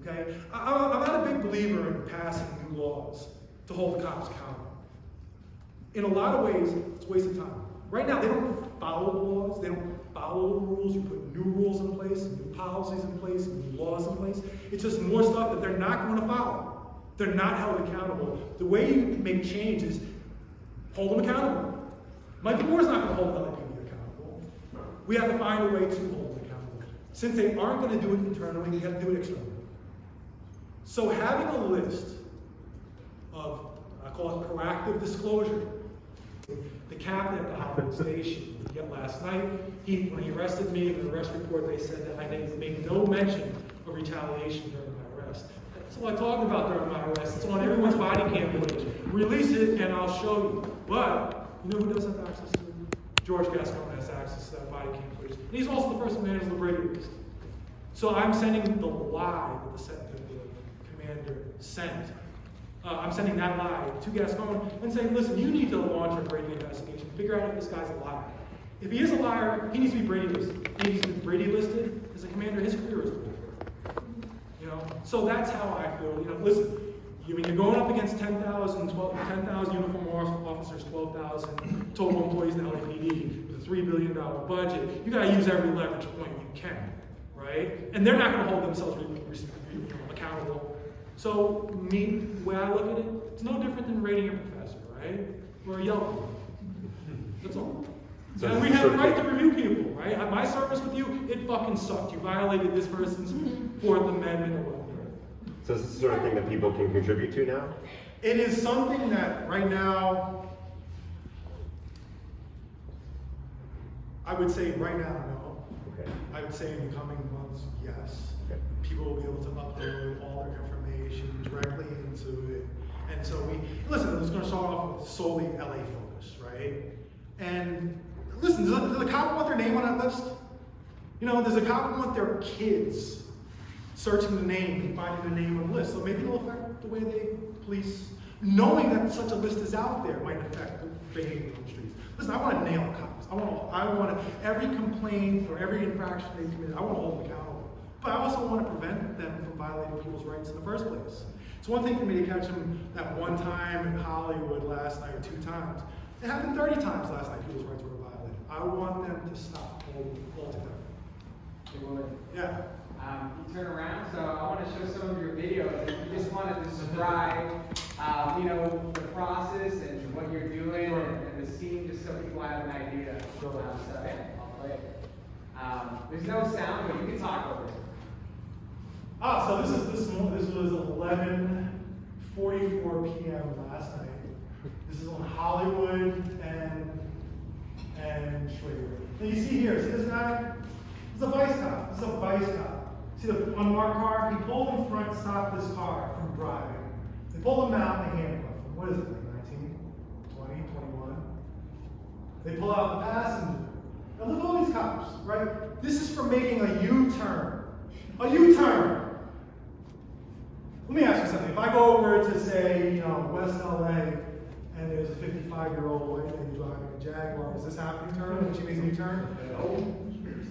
Okay? I'm not a big believer in passing new laws to hold the cops accountable. In a lot of ways, it's a waste of time. Right now, they don't follow the laws, they don't follow the rules, you put new rules in place, new policies in place, new laws in place. It's just more stuff that they're not going to follow. They're not held accountable. The way you make change is hold them accountable. Michael Moore's not going to hold LAPD accountable. We have to find a way to hold them accountable. Since they aren't going to do it internally, we have to do it externally. So having a list of, I call it proactive disclosure. The captain at the Hollywood station, yet last night, when he arrested me, in the arrest report, they said that I didn't make no mention of retaliation during my arrest. That's what I talked about during my arrest. It's on everyone's body cam footage. Release it and I'll show you. But, you know who does have access to it? George Gascon has access to that body cam footage. And he's also the person who manages the Brady list. So I'm sending the lie that the commander sent. I'm sending that lie to Gascon and saying, listen, you need to launch a Brady investigation. Figure out if this guy's a liar. If he is a liar, he needs to be Brady listed. He needs to be Brady listed as a commander. His career is over. You know, so that's how I feel. You know, listen, when you're going up against 10,000 uniform officers, 12,000 total employees in the LAPD with a $3 billion budget, you got to use every leverage point you can, right? And they're not going to hold themselves accountable. So, the way I look at it, it's no different than rating a professor, right? Or a Yelp. That's all. So and we have the right to review people, right? My service with you, it fucking sucked. You violated this person's Fourth Amendment or whatever. So is this the sort of thing that people can contribute to now? It is something that right now, I would say right now, no. Okay. I would say in the coming months, yes. Okay. People will be able to upload all their information directly into it. And so listen, it's going to start off with solely LA focus, right? And listen, does a cop want their name on that list? You know, does a cop want their kids searching the name and finding the name on the list? So maybe it'll affect the way they police. Knowing that such a list is out there might affect the behavior on the streets. Listen, I want to nail cops. I want every complaint or every infraction they committed, I want to hold them accountable. But I also want to prevent them from violating people's rights in the first place. It's one thing for me to catch them that one time in Hollywood last night or 2 times. It happened 30 times last night, people's rights were violated. I want them to stop altogether. Yeah. you turn around. So I want to show some of your videos. If you just want to describe, you know, the process and what you're doing and the scene, just so people have an idea. So yeah, I'll play it. There's no sound, but you can talk over it. So this was 11:44 p.m. last night. This is on Hollywood and Schrader. Now you see here, see this guy? This is a vice cop. This is a vice cop. See the unmarked car? He pulled in front, stopped this car from driving. They pulled him out and they handcuffed him. What is it, like 19, 20, 21? They pull out the passenger. Now look at all these cops, right? This is for making a U-turn. A U-turn! Let me ask you something. If I go over to, say, you know, West LA, and there's a 55-year-old white lady driving a Jaguar, is this happening turn when she makes a U-turn? No.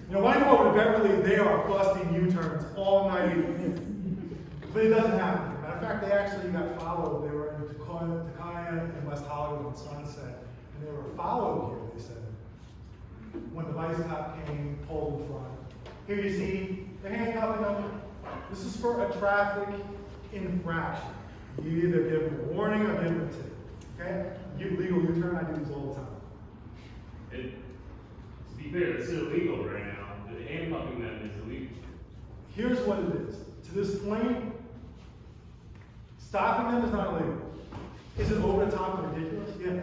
You know, when I go over to Beverly, they are busting U-turns all night. But it doesn't happen. Matter of fact, they actually got followed. They were in Tacaya and West Hollywood on Sunset, and they were followed here, they said. When the vice cop came, pulled in front. Here you see, they're handcuffing them. This is for a traffic infraction. You either give them a warning or give them a tip. Okay? Legal U-turn, I do these all the time. To be fair, it's illegal right now. The handcuffing them is illegal. Here's what it is. To this point, stopping them is not illegal. Is it over the top and ridiculous? Yeah.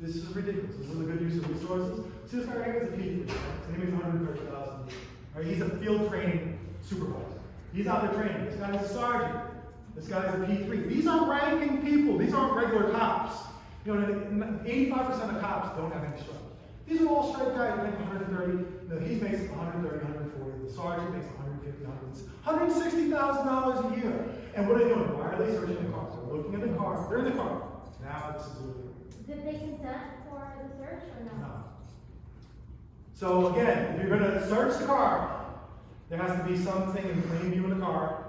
This is ridiculous. This is a good use of resources. See, this guy right here is a P3. His name is $130,000. Right? He's a field training supervisor. He's out there training. This guy's a sergeant. This guy's a P3. These are ranking people. These aren't regular cops. You know, 85% of cops don't have any strike. These are all straight guys making 130. No, he makes 130, 140. The sergeant makes 150, $160,000 a year. And what are they doing? Why are they searching the car? They're looking at the car. They're in the car. Now this is illegal. Did they consent for the search or no? No. So again, if you're going to search the car, there has to be something in plain view in the car.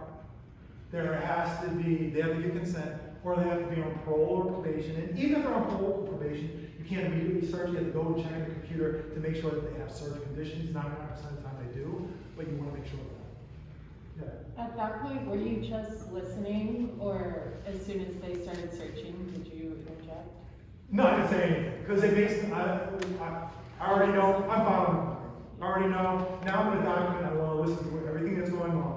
There has to be, they have to get consent, or they have to be on parole or probation. And even if they're on parole or probation, you can't immediately search. You have to go and check the computer to make sure that they have search conditions. 99% of the time they do, but you want to make sure of that. Yeah. At that point, were you just listening, or as soon as they started searching, did you interject? No, I didn't say anything, because it makes, I already know, I'm following. I already know. Now I'm going to document, I want to listen to everything that's going on.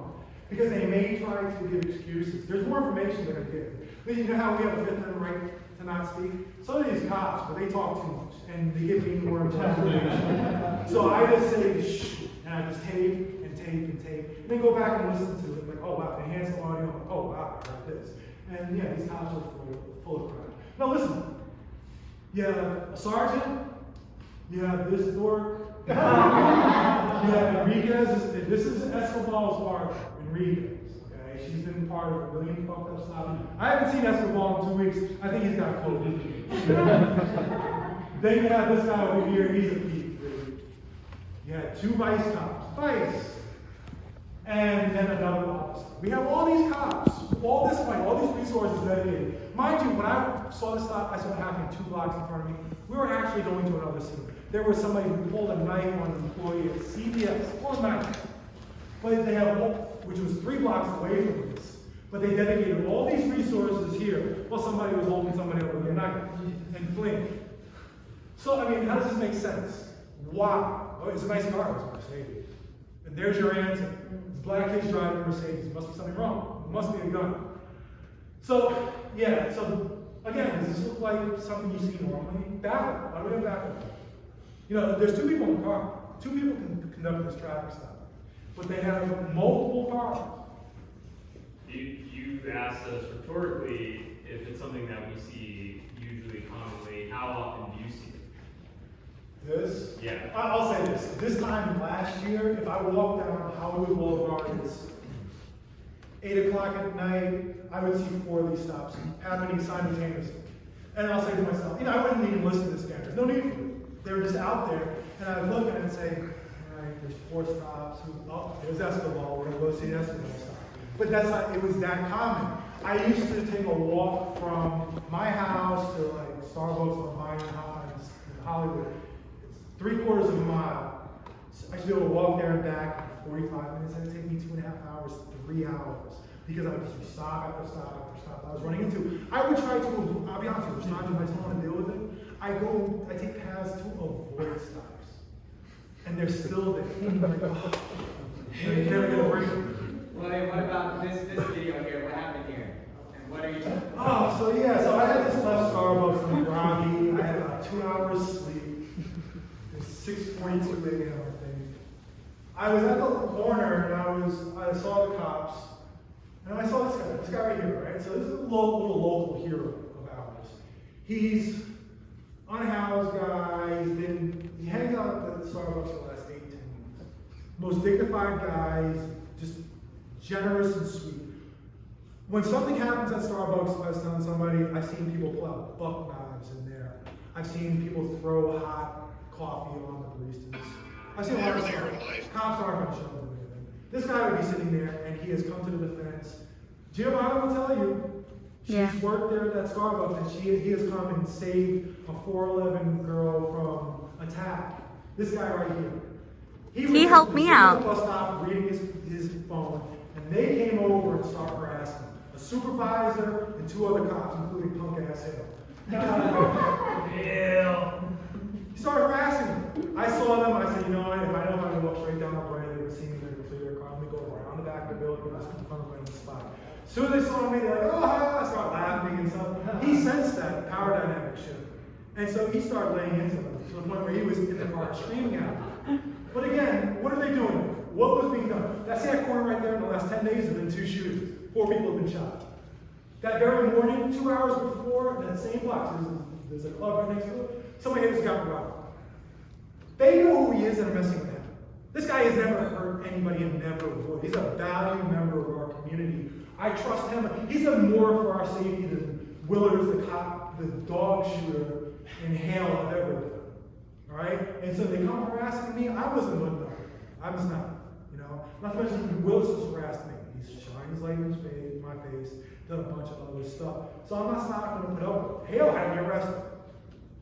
Because they may try to give excuses. There's more information they're going to give. But you know how we have a Fifth Amendment right to not speak? Some of these cops, but they talk too much, and they give me more information. So I just say, shh, and I just tape and tape and tape, and then go back and listen to it. Like, oh wow, they enhance the audio. Like, oh wow, I got this. And yeah, these cops are full of crap. Now listen, you have a sergeant, you have this dork, you have Enriquez. This is Escobar's wife, Enriquez. Okay, she's been part of a million fucked up stuff. I haven't seen Escobar in 2 weeks. I think he's got COVID. Then you have this guy over here. He's a P3. You have two vice cops, vice, and then another officer. We have all these cops, all this money, all these resources dedicated. Mind you, when I saw this stuff, I saw it happening 2 blocks in front of me. We were actually going to another scene. There was somebody who pulled a knife on an employee at CVS, pulled a knife. But they have, which was 3 blocks away from this. But they dedicated all these resources here while somebody was holding somebody up with a knife and fleeing. So, I mean, how does this make sense? Why? Oh, it's a nice car, it's a Mercedes. And there's your answer. It's black kids driving a Mercedes. There must be something wrong. There must be a gun. So, yeah, so again, does this look like something you see normally? Backup. Why do we have backup? You know, there's 2 people in the car. 2 people can conduct this traffic stop. But they have multiple cars. You asked us rhetorically if it's something that we see usually commonly. How often do you see it? This? Yeah. I'll say this. This time last year, if I walked down Hollywood Boulevard, it's 8 o'clock at night, I would see 4 of these stops happening simultaneously. And I'll say to myself, you know, I wouldn't even listen to the scanners. No need for it. They were just out there, and I would look at it and say, all right, there's 4 stops. Oh, there's Escobar. We're going to go see Escobar stop. But that's not, it was that common. I used to take a walk from my house to like Starbucks on Vine in Hollywood. It's 3/4 of a mile. I used to be able to walk there and back in 45 minutes, and it take me 2.5 hours, 3 hours. Because I would just be stop after stop after stop I was running into. I would try to, I'll be honest with you, sometimes I just don't want to deal with it. I take paths to avoid stops. And they're still there. I'm like, oh, they're never gonna break them. Well, hey, what about this video here? What happened here? And what are you talking Oh, so I had just left Starbucks in groggy. I had about 2 hours sleep. It's 6:42 a.m. I think. I was at the corner and I saw the cops. And I saw this guy right here, right? So this is a little local hero of ours. He's unhoused guy, he hangs out at the Starbucks for the last 8, 10 years. Most dignified guy, he's just generous and sweet. When something happens at Starbucks, I was telling somebody, I've seen people pull out buck knives in there. I've seen people throw hot coffee on the baristas. I've seen a lot of stuff. Cops aren't going to show them anything. This guy would be sitting there, and he has come to the defense. Giovanna will tell you, she's worked there at that Starbucks, and he has come and saved a 4'11" girl from attack. This guy right here. He helped me out. He was stop reading his phone, and they came over and started harassing him. A supervisor and 2 other cops, including punk ass Hale. He started harassing him. I saw them, I said, you know what, if I know I'm going to walk straight down the way, they would see me, they would flee their car, let me go around the back of the building, and just confront them right in the spot. As soon as they saw me, they're like, oh, I start laughing and stuff. He sensed that power dynamic shift. And so he started laying into them to the point where he was in the car screaming at them. But again, what are they doing? What was being done? That's that corner right there. In the last 10 days, there have been 2 shootings. 4 people have been shot. That very morning, 2 hours before, that same block, there's a club right next to it, somebody just got robbed. They know who he is and are messing with him. This guy has never hurt anybody and never would. He's a valued member of our community. I trust him. He's done more for our safety than Willers, the cop, the dog shooter, and Hale have ever done. All right? And so they come harassing me. I wasn't one of them. I was not. You know? Not to mention Willis has harassed me. He's shined his light in my face, done a bunch of other stuff. So I'm not going to put up with it. Hale had me arrested.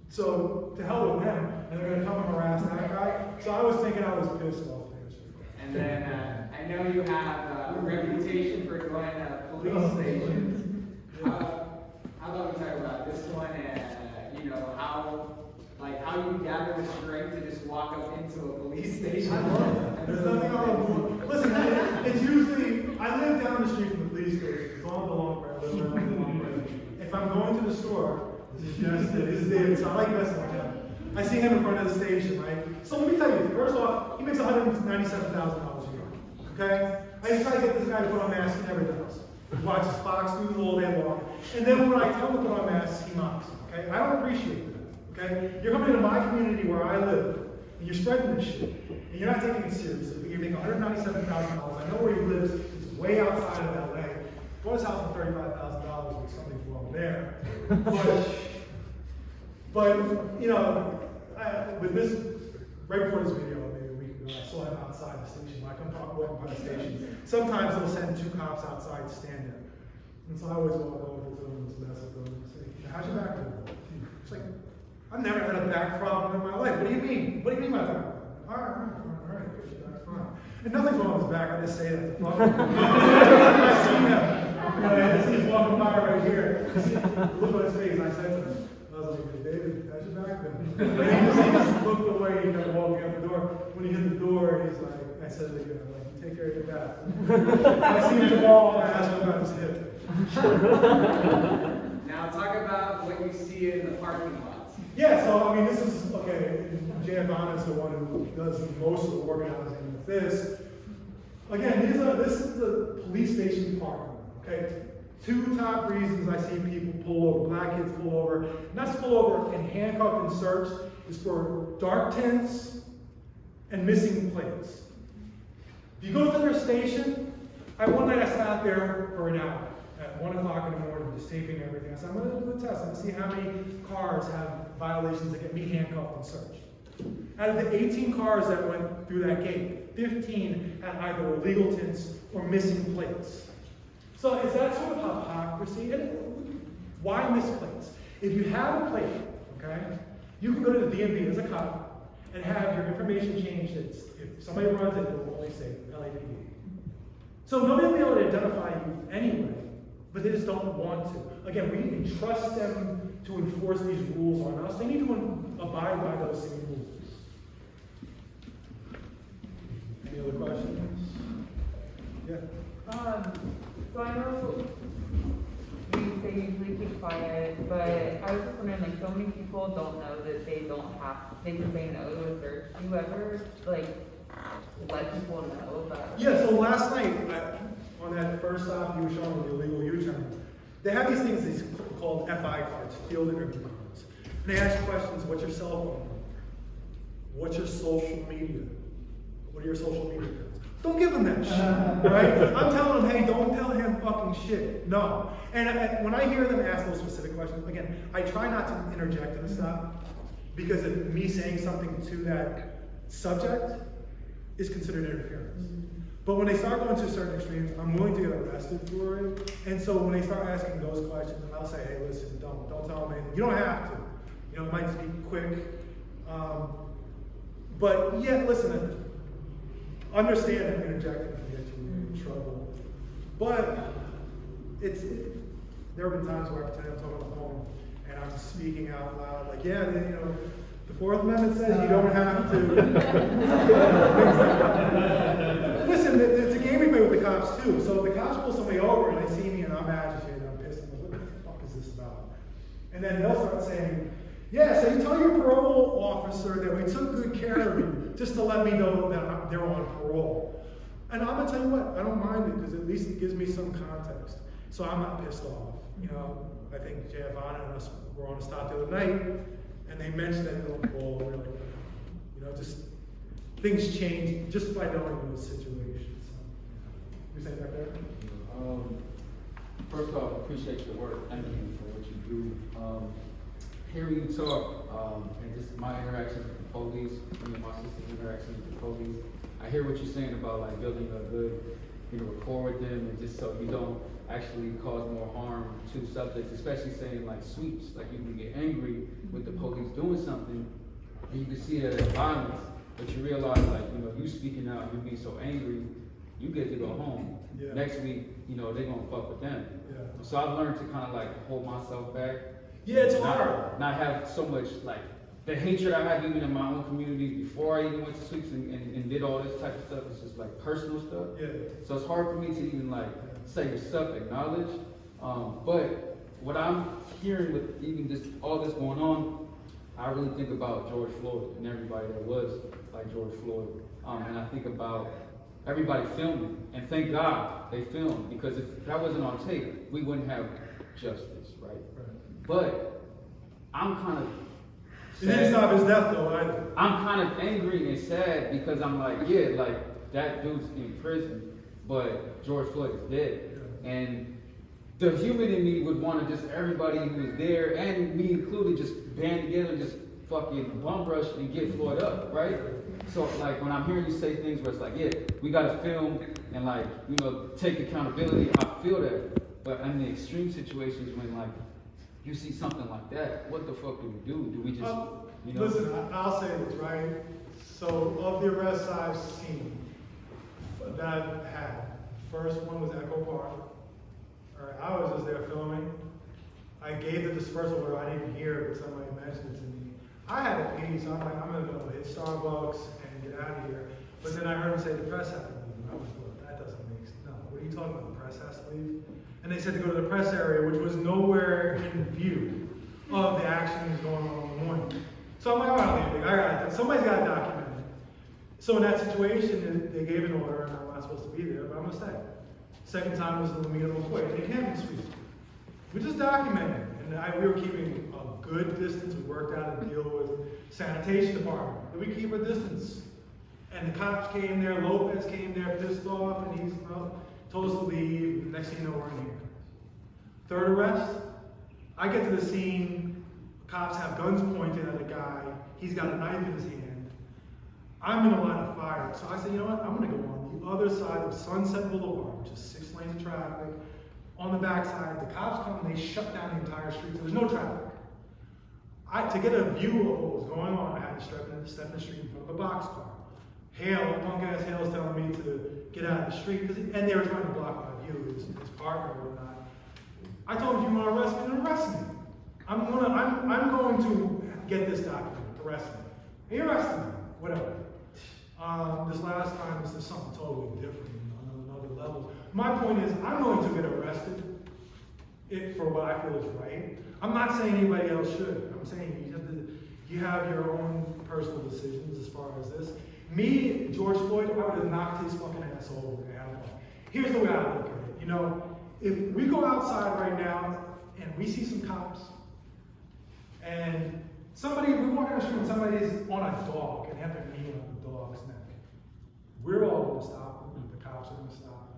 So to hell with them, and they're going to come and harass that guy. So I was thinking I was pissed off. And then I know you have a reputation for going to police stations. How about we talk about this one and you know how you gather the strength to just walk up into a police station? I love that. There's nothing wrong with it. Listen, it's usually I live down the street from the police station. It's on the long way. I live on the long way. If I'm going to the store, this is David. So I like messing with him. I see him in front of the station, right? So let me tell you, first off, he makes $197,000 a year, okay? I just try to get this guy to put on masks and everything else. He watches Fox News all day long. And then when I tell him to put on masks, he mocks, okay? I don't appreciate that, okay? You're coming into my community where I live, and you're spreading this shit, and you're not taking it seriously. You're making $197,000. I know where he lives. It's way outside of LA. Go to his house for $35,000, something's wrong there. But you know, with this, right before this video, maybe a week ago, I saw him outside the station. When I come walking by the station, sometimes they'll send 2 cops outside to stand there. And so I always walk over to them and just mess with them and say, how's your back doing? It's like, I've never had a back problem in my life. What do you mean? What do you mean by that? All right, your back's fine. And nothing's wrong with his back, I just say that to fuck him. I see him. I see him walking by right here. Look at his face, I said to him, I was like, hey, David, how's your back then? And he just looked away, he kept walking out the door. When he hit the door, he's like, I said to him, like, take care of your back. I see him tomorrow, I asked him about his hip. Now talk about what you see in the parking lots. Yeah, so I mean, this is, okay, Giovanna is the one who does most of the organizing with this. Again, this is the police station parking lot, okay? 2 top reasons I see people pull over, black kids pull over, not to pull over and handcuff and search, is for dark tints and missing plates. If you go to their station, one night I sat out there for an hour at 1 o'clock in the morning, just taping everything. I said, I'm going to do a test. I'm going to see how many cars have violations that get me handcuffed and searched. Out of the 18 cars that went through that gate, 15 had either illegal tints or missing plates. So is that sort of hypocrisy? Why miss plates? If you have a plate, okay, you can go to the DMV as a cop and have your information changed. If If somebody runs it, it'll only say LAPD. So nobody will be able to identify you anyway, but they just don't want to. Again, we need to trust them to enforce these rules on us. They need to abide by those same rules. Any other questions? Yeah. So I know you say usually keep quiet, but I was just wondering, like, so many people don't know that they can say no to a search. Do you ever, like, let people know about? Yeah, so last night, on that first stop you were showing the illegal U-turn, they have these things called FI cards, field interview cards. And they ask questions, what's your cell phone number? What's your social media? What are your social media accounts? Don't give them that shit, right? I'm telling them, hey, don't tell him fucking shit. No. And when I hear them ask those specific questions, again, I try not to interject in the stop, because if me saying something to that subject is considered interference. But when they start going to certain extremes, I'm willing to get arrested for it. And so when they start asking those questions, I'll say, hey, listen, don't tell them anything. You don't have to. You know, it might just be quick. But yeah, listen, understand that interjecting can get you in trouble. But there have been times where I pretend I'm talking on the phone and I'm speaking out loud, like, yeah, you know, the Fourth Amendment says you don't have to. Listen, it's a game we play with the cops too. So if the cops pull somebody over and they see me and I'm agitated, I'm pissed, I'm like, what the fuck is this about? And then they'll start saying, yeah, so you tell your parole officer that we took good care of you just to let me know that they're on parole. And I'm gonna tell you what, I don't mind it because at least it gives me some context. So I'm not pissed off. You know, I think JFN and us were on a stop the other night and they mentioned that little parole and we're like, you know, just things change just by knowing those situations. So, you saying back there? First off, appreciate your work. Thank you for what you do. Hearing you talk, and just my interactions with the police, me and my sister's interactions with the police, I hear what you're saying about like building a good, you know, rapport with them, and just so you don't actually cause more harm to subjects, especially saying like sweeps, like you can get angry with the police doing something, and you can see that as violence, but you realize like, you know, you speaking out, you being so angry, you get to go home. Yeah. Next week, you know, they're gonna fuck with them. Yeah. So I've learned to kind of like hold myself back. Yeah, it's hard. Not have so much like the hatred I have even in my own community before I even went to sweeps and did all this type of stuff. It's just like personal stuff. Yeah. So it's hard for me to even like say your stuff, acknowledge. But what I'm hearing with even just all this going on, I really think about George Floyd and everybody that was like George Floyd. And I think about everybody filming, and thank God they filmed, because if that wasn't on tape, we wouldn't have justice, right? But I'm kind of It didn't stop his death though, either. I'm kind of angry and sad because I'm like, yeah, like that dude's in prison, but George Floyd is dead. Yeah. And the human in me would want to just everybody who was there, and me included, just band together and just fucking bum rush and get Floyd up, right? So like when I'm hearing you say things where it's like, yeah, we gotta film and like, you know, take accountability, I feel that. But in the extreme situations when like you see something like that, what the fuck do we do? Do we just, you know? Listen, I'll say this, right? So of the arrests I've seen that I've had, first one was Echo Park. All right, I was just there filming. I gave the dispersal order, I didn't hear it, but somebody mentioned it to me. I had a pee, so I'm like, I'm gonna go hit Starbucks and get out of here. But then I heard him say the press had to leave. And I was like, that doesn't make sense. No, what are you talking about? The press has to leave? And they said to go to the press area, which was nowhere in view of the actions going on in the morning. So I'm like, all right, leaving. I got it. Somebody's got to document it. So in that situation, they gave an order, and I'm not supposed to be there, but I'm gonna stay. Second time was in the meeting of Quay. They can't be sweet. We just documented, and we were keeping a good distance. We worked out a deal with sanitation department that we keep a distance. And the cops came there, Lopez came there, pissed off, and he's told us to leave. Next thing you know, we're in here. Third arrest, I get to the scene. Cops have guns pointed at a guy. He's got a knife in his hand. I'm in a line of fire. So I said, you know what? I'm going to go on the other side of Sunset Boulevard, which is 6 lanes of traffic. On the backside, the cops come and they shut down the entire street. So there's no traffic. To get a view of what was going on, I had to step in the street in front of a boxcar. punk ass Hale's telling me to get out of the street, and they were trying to block my view, his partner or whatnot. I told him, if you want to arrest me, then arrest me. I'm going to get this document, arrest me. He arrested me, whatever. This last time, this is something totally different on another level. My point is, I'm willing to get arrested for what I feel is right. I'm not saying anybody else should. I'm saying you have your own personal decisions as far as this. Me, George Floyd, I would have knocked his fucking ass over. Here's the way I look at it. You know, if we go outside right now and we see some cops, and we walk down the street and somebody's on a dog and have their knee on the dog's neck, we're all going to stop them. The cops are going to stop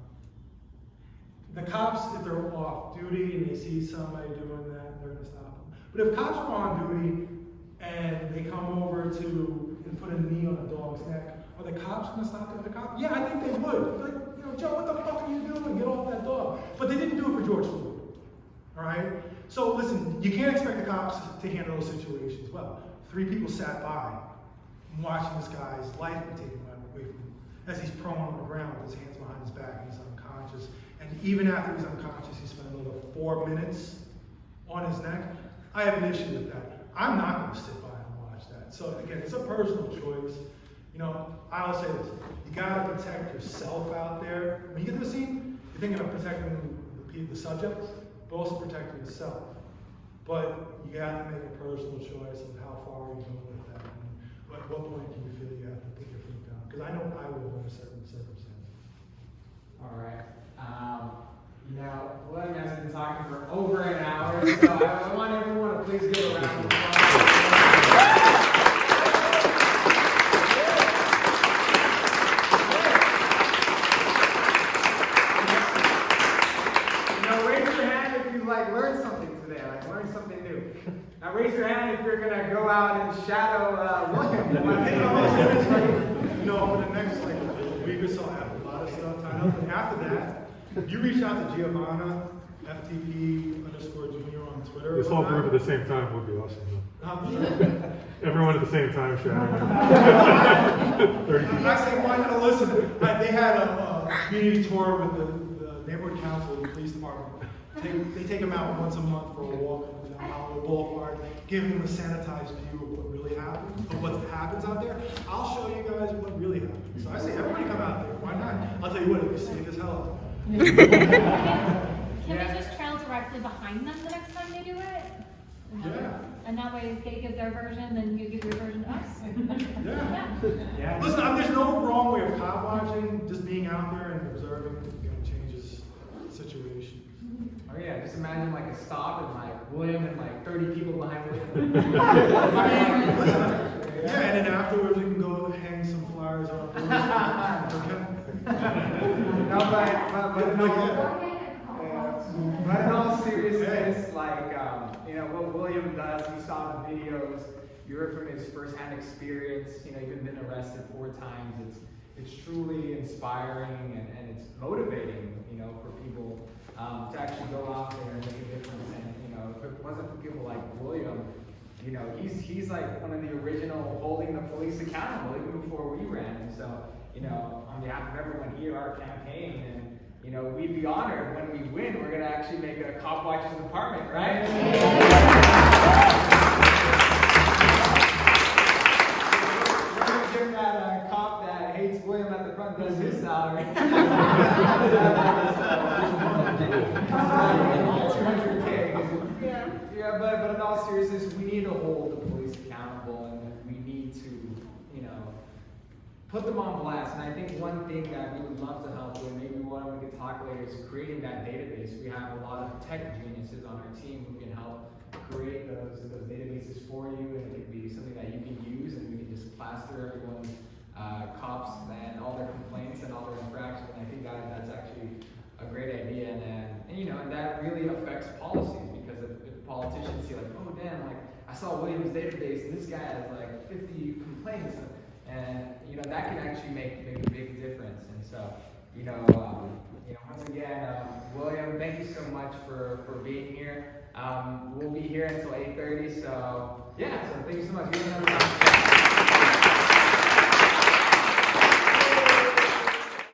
them. The cops, if they're off duty and they see somebody doing that, they're going to stop them. But if cops are on duty and they come over and put a knee on a dog's neck, are the cops going to stop them? Yeah, I think they would. Like, you know, Joe, what the fuck are you doing? Get off that dog. But they didn't do it for George Floyd. All right? So listen, you can't expect the cops to handle those situations well. 3 people sat by watching this guy's life be taken away from him as he's prone on the ground with his hands behind his back and he's unconscious. And even after he's unconscious, he spent another 4 minutes on his neck. I have an issue with that. I'm not going to sit by and watch that. So again, it's a personal choice. You know, I'll say this: you got to protect yourself out there. When you get to the scene, you're thinking of protecting the subjects, but also protecting yourself. But you have to make a personal choice of how far you go with that. And at what point do you feel you have to put your foot down? Because I know I will under certain circumstances. All right. You know, William has been talking for over an hour, so I want everyone to please give a round of applause. Learn something today, learn something new. Now raise your hand if you're gonna go out and shadow William. You know, for the next week or so, I have a lot of stuff tied up. And after that, you reach out to Giovanna, FTP_Junior on Twitter. This whole group at the same time would be awesome. Everyone at the same time shouting. 30 people. I say, why not listen? They had a community tour with the neighborhood council and the police department. They take them out once a month for a walk down Hollywood Boulevard, giving them a sanitized view of what really happens, of what happens out there. I'll show you guys what really happens. So I say, everybody come out there. Why not? I'll tell you what, it'll be safe as hell. Can we just trail directly behind them the next time they do it? Yeah. And that way they give their version, then you give your version to us? Yeah. Listen, there's no wrong way of cop watching. Just being out there and observing, changes the situation. Oh yeah, just imagine like a stop and like William and like 30 people behind William. Yeah, and then afterwards we can go hang some flyers on. But in all seriousness, like you know what William does, we saw the videos, you heard from his first-hand experience. You know, you've been arrested 4 times. It's truly inspiring and it's motivating. You know, for people to actually go out there and make a difference. And you know, if it wasn't for people like William, you know, he's like one of the original holding the police accountable even before we ran. And so, you know, on behalf of everyone here, our campaign, and you know, we'd be honored when we win. We're gonna actually make a Copwatch's department, right? We're gonna give that cop that hates William at the front does his salary. 200K. Yeah, but in all seriousness, we need to hold the police accountable, and we need to, you know, put them on blast. And I think one thing that we would love to help with, maybe one we could talk later, is creating that database. We have a lot of tech geniuses on our team who can help create those databases for you, and it could be something that you can use, and we can just plaster everyone's cops and all their complaints and all their infractions. And I think that's actually a great idea, and you know, and that really affects policies, because if politicians see like, oh damn, like I saw William's database and this guy has like 50 complaints, and you know, that can actually make a big difference. And so, you know, once again, William, thank you so much for being here. We'll be here until 8:30, so yeah, so thank you so much.